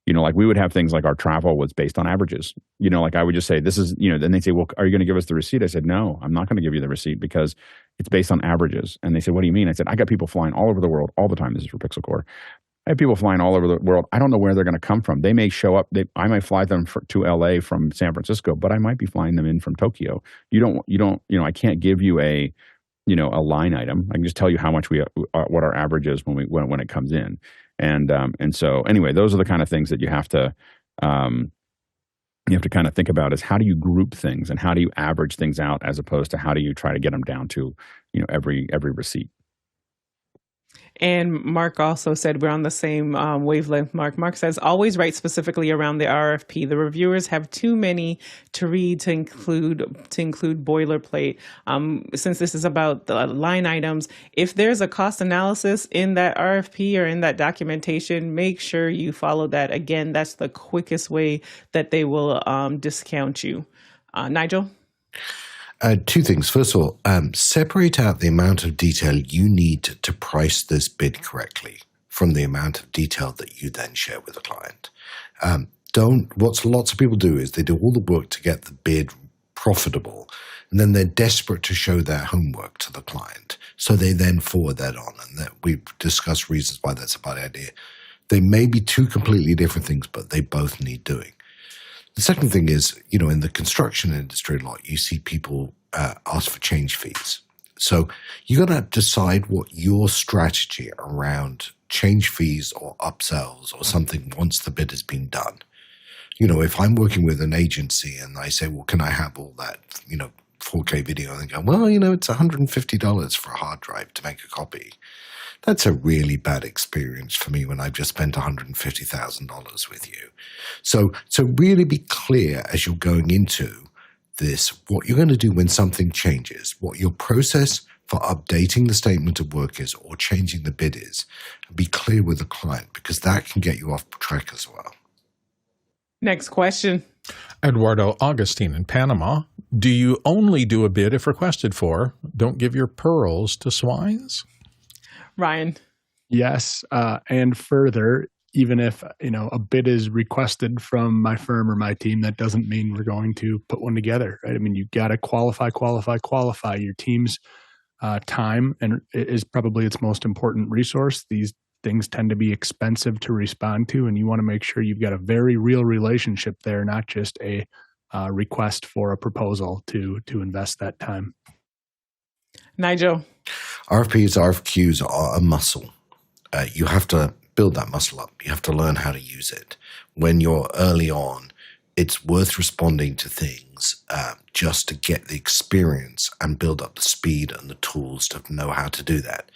Like we would have things like our travel was based on averages. Like I would just say, this is, then they'd say, well, are you going to give us the receipt? I said, no, I'm not going to give you the receipt because it's based on averages. And they said, what do you mean? I said, I got people flying all over the world all the time. This is for Pixel Core. I have people flying all over the world. I don't know where they're going to come from. They may show up. I might fly them to LA from San Francisco, but I might be flying them in from Tokyo. I can't give you a line item. I can just tell you how much what our average is when it comes in. And so anyway, those are the kind of things that you have to kind of think about, is how do you group things and how do you average things out, as opposed to how do you try to get them down to, every receipt. And Mark also said we're on the same wavelength. Mark says, always write specifically around the RFP. The reviewers have too many to read to include boilerplate. Since this is about the line items, if there's a cost analysis in that RFP or in that documentation, make sure you follow that. Again, that's the quickest way that they will discount you. Nigel? Two things. First of all, separate out the amount of detail you need to price this bid correctly from the amount of detail that you then share with the client. What lots of people do is they do all the work to get the bid profitable, and then they're desperate to show their homework to the client. So they then forward that on, and we've discussed reasons why that's a bad idea. They may be two completely different things, but they both need doing. The second thing is, in the construction industry a lot, you see people ask for change fees. So you got to decide what your strategy around change fees or upsells or something once the bid has been done. If I'm working with an agency and I say, well, can I have all that, 4K video? And they go, well, it's $150 for a hard drive to make a copy. That's a really bad experience for me when I've just spent $150,000 with you. So really be clear as you're going into this, what you're going to do when something changes, what your process for updating the statement of work is or changing the bid is. Be clear with the client, because that can get you off track as well. Next question. Eduardo Augustine in Panama. Do you only do a bid if requested for? Don't give your pearls to swines? Ryan? Yes. And further, even if, a bid is requested from my firm or my team, that doesn't mean we're going to put one together, right? I mean, you got to qualify. Your team's time and is probably its most important resource. These things tend to be expensive to respond to, and you want to make sure you've got a very real relationship there, not just a request for a proposal to invest that time. Nigel? RFPs, RFQs are a muscle. You have to build that muscle up. You have to learn how to use it. When you're early on, it's worth responding to things just to get the experience and build up the speed and the tools to know how to do that.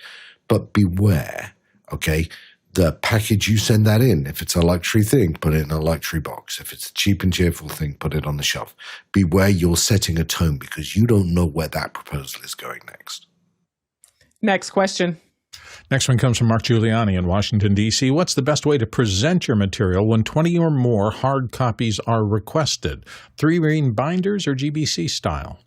But beware, okay? The package, you send that in. If it's a luxury thing, put it in a luxury box. If it's a cheap and cheerful thing, put it on the shelf. Beware you're setting a tone, because you don't know where that proposal is going next. Next question. Next one comes from Mark Giuliani in Washington, D.C. What's the best way to present your material when 20 or more hard copies are requested? 3-ring binders or GBC style?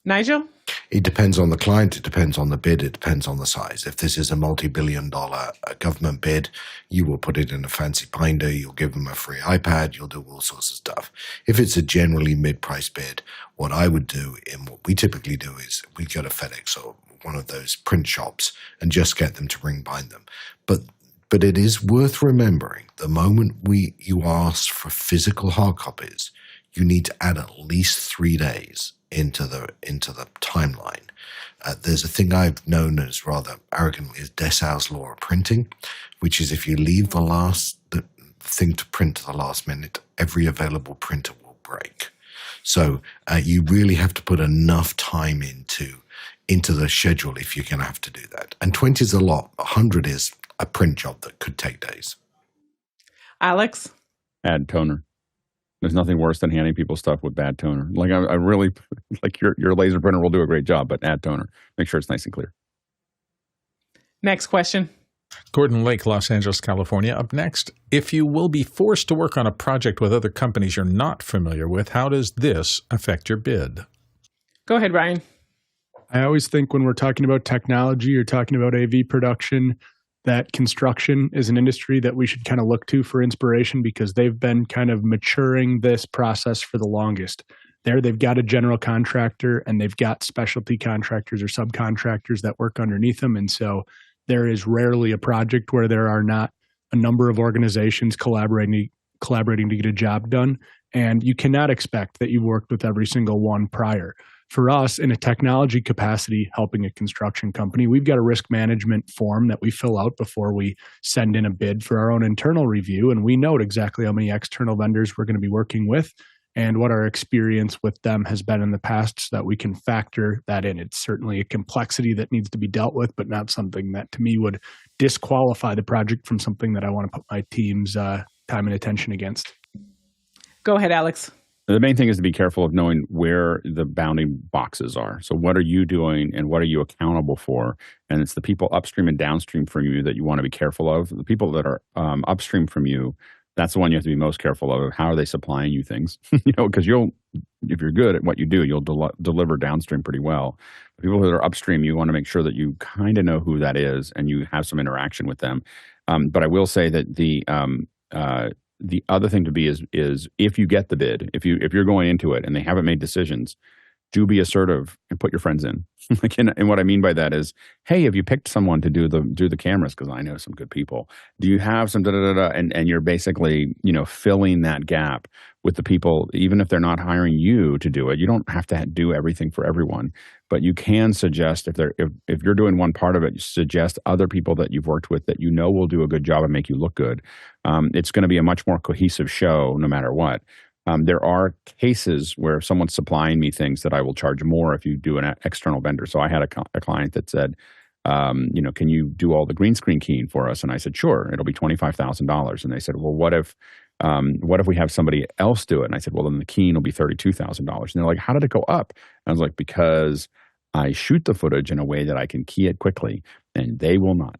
Nigel? It depends on the client. It depends on the bid. It depends on the size. If this is a multi-billion-dollar government bid, you will put it in a fancy binder. You'll give them a free iPad. You'll do all sorts of stuff. If it's a generally mid-price bid, what I would do and what we typically do is we go to FedEx or one of those print shops and just get them to ring bind them. But it is worth remembering, the moment you ask for physical hard copies, you need to add at least 3 days into the timeline. There's a thing I've known as rather arrogantly as Dessau's law of printing, which is if you leave the thing to print to the last minute, every available printer will break. So you really have to put enough time into the schedule if you're going to have to do that. And 20 is a lot. 100 is a print job that could take days. Alex? Add toner. There's nothing worse than handing people stuff with bad toner. Like I really like your laser printer will do a great job, but add toner. Make sure it's nice and clear. Next question. Gordon Lake, Los Angeles, California, up next. If you will be forced to work on a project with other companies you're not familiar with, how does this affect your bid? Go ahead, Ryan. I always think when we're talking about technology or talking about AV production, that construction is an industry that we should kind of look to for inspiration because they've been kind of maturing this process for the longest. They've got a general contractor and they've got specialty contractors or subcontractors that work underneath them. And so there is rarely a project where there are not a number of organizations collaborating to get a job done. And you cannot expect that you've worked with every single one prior. For us, in a technology capacity, helping a construction company, we've got a risk management form that we fill out before we send in a bid for our own internal review. And we note exactly how many external vendors we're going to be working with and what our experience with them has been in the past so that we can factor that in. It's certainly a complexity that needs to be dealt with, but not something that to me would disqualify the project from something that I want to put my team's time and attention against. Go ahead, Alex. The main thing is to be careful of knowing where the bounding boxes are. So what are you doing and what are you accountable for? And it's the people upstream and downstream from you that you want to be careful of. The people that are upstream from you, that's the one you have to be most careful of. How are they supplying you things? Because if you're good at what you do, you'll deliver downstream pretty well. The people that are upstream, you want to make sure that you kind of know who that is and you have some interaction with them. But I will say that the other thing to be is if you get the bid, if you're going into it and they haven't made decisions, do be assertive and put your friends in. And what I mean by that is, hey, have you picked someone to do the cameras? Because I know some good people. Do you have some and you're basically filling that gap with the people, even if they're not hiring you to do it. You don't have to do everything for everyone, but you can suggest if you're doing one part of it, you suggest other people that you've worked with that will do a good job and make you look good. It's going to be a much more cohesive show no matter what. There are cases where someone's supplying me things that I will charge more if you do an external vendor. So I had a client that said, can you do all the green screen keying for us? And I said, sure, it'll be $25,000. And they said, well, what if we have somebody else do it? And I said, well, then the keying will be $32,000. And they're like, how did it go up? And I was like, because I shoot the footage in a way that I can key it quickly and they will not.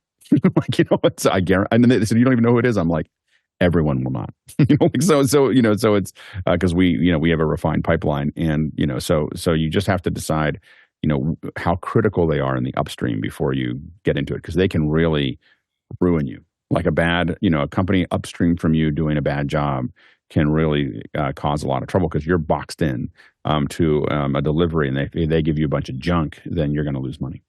I guarantee. And they said, you don't even know who it is. I'm like, everyone will not. So it's because we have a refined pipeline, and so you just have to decide how critical they are in the upstream before you get into it, because they can really ruin you. Like a company upstream from you doing a bad job can really cause a lot of trouble because you're boxed in to a delivery, and if they give you a bunch of junk, then you're going to lose money.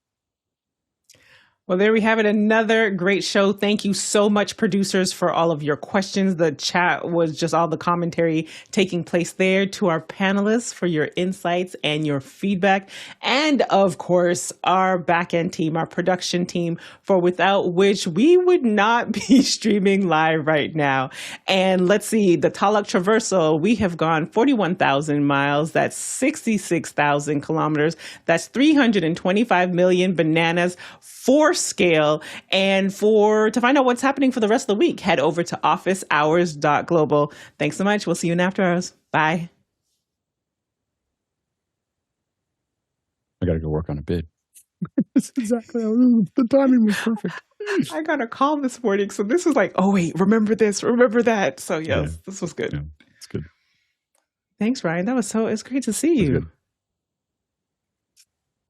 Well, there we have it. Another great show. Thank you so much, producers, for all of your questions. The chat was just all the commentary taking place there. To our panelists for your insights and your feedback. And of course, our back-end team, our production team, for without which we would not be streaming live right now. And let's see, the Talak Traversal, we have gone 41,000 miles. That's 66,000 kilometers. That's 325 million bananas for scale. And to find out what's happening for the rest of the week, head over to officehours.global. Thanks so much. We'll see you in after hours. Bye. I got to go work on a bid. That's exactly the timing was perfect. I got a call this morning, so this was like, oh wait, remember this, remember that. So yes, This was good. Yeah, it's good. Thanks, Ryan. It's great to see you.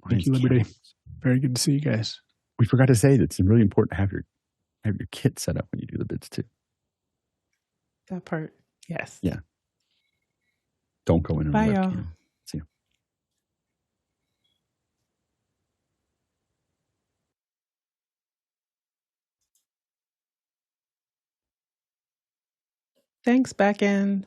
Thank you, Liberty. Very good to see you guys. We forgot to say that it's really important to have your kit set up when you do the bids too. That part, yes. Yeah. Don't go in. Bye, y'all. See you. Thanks, back end.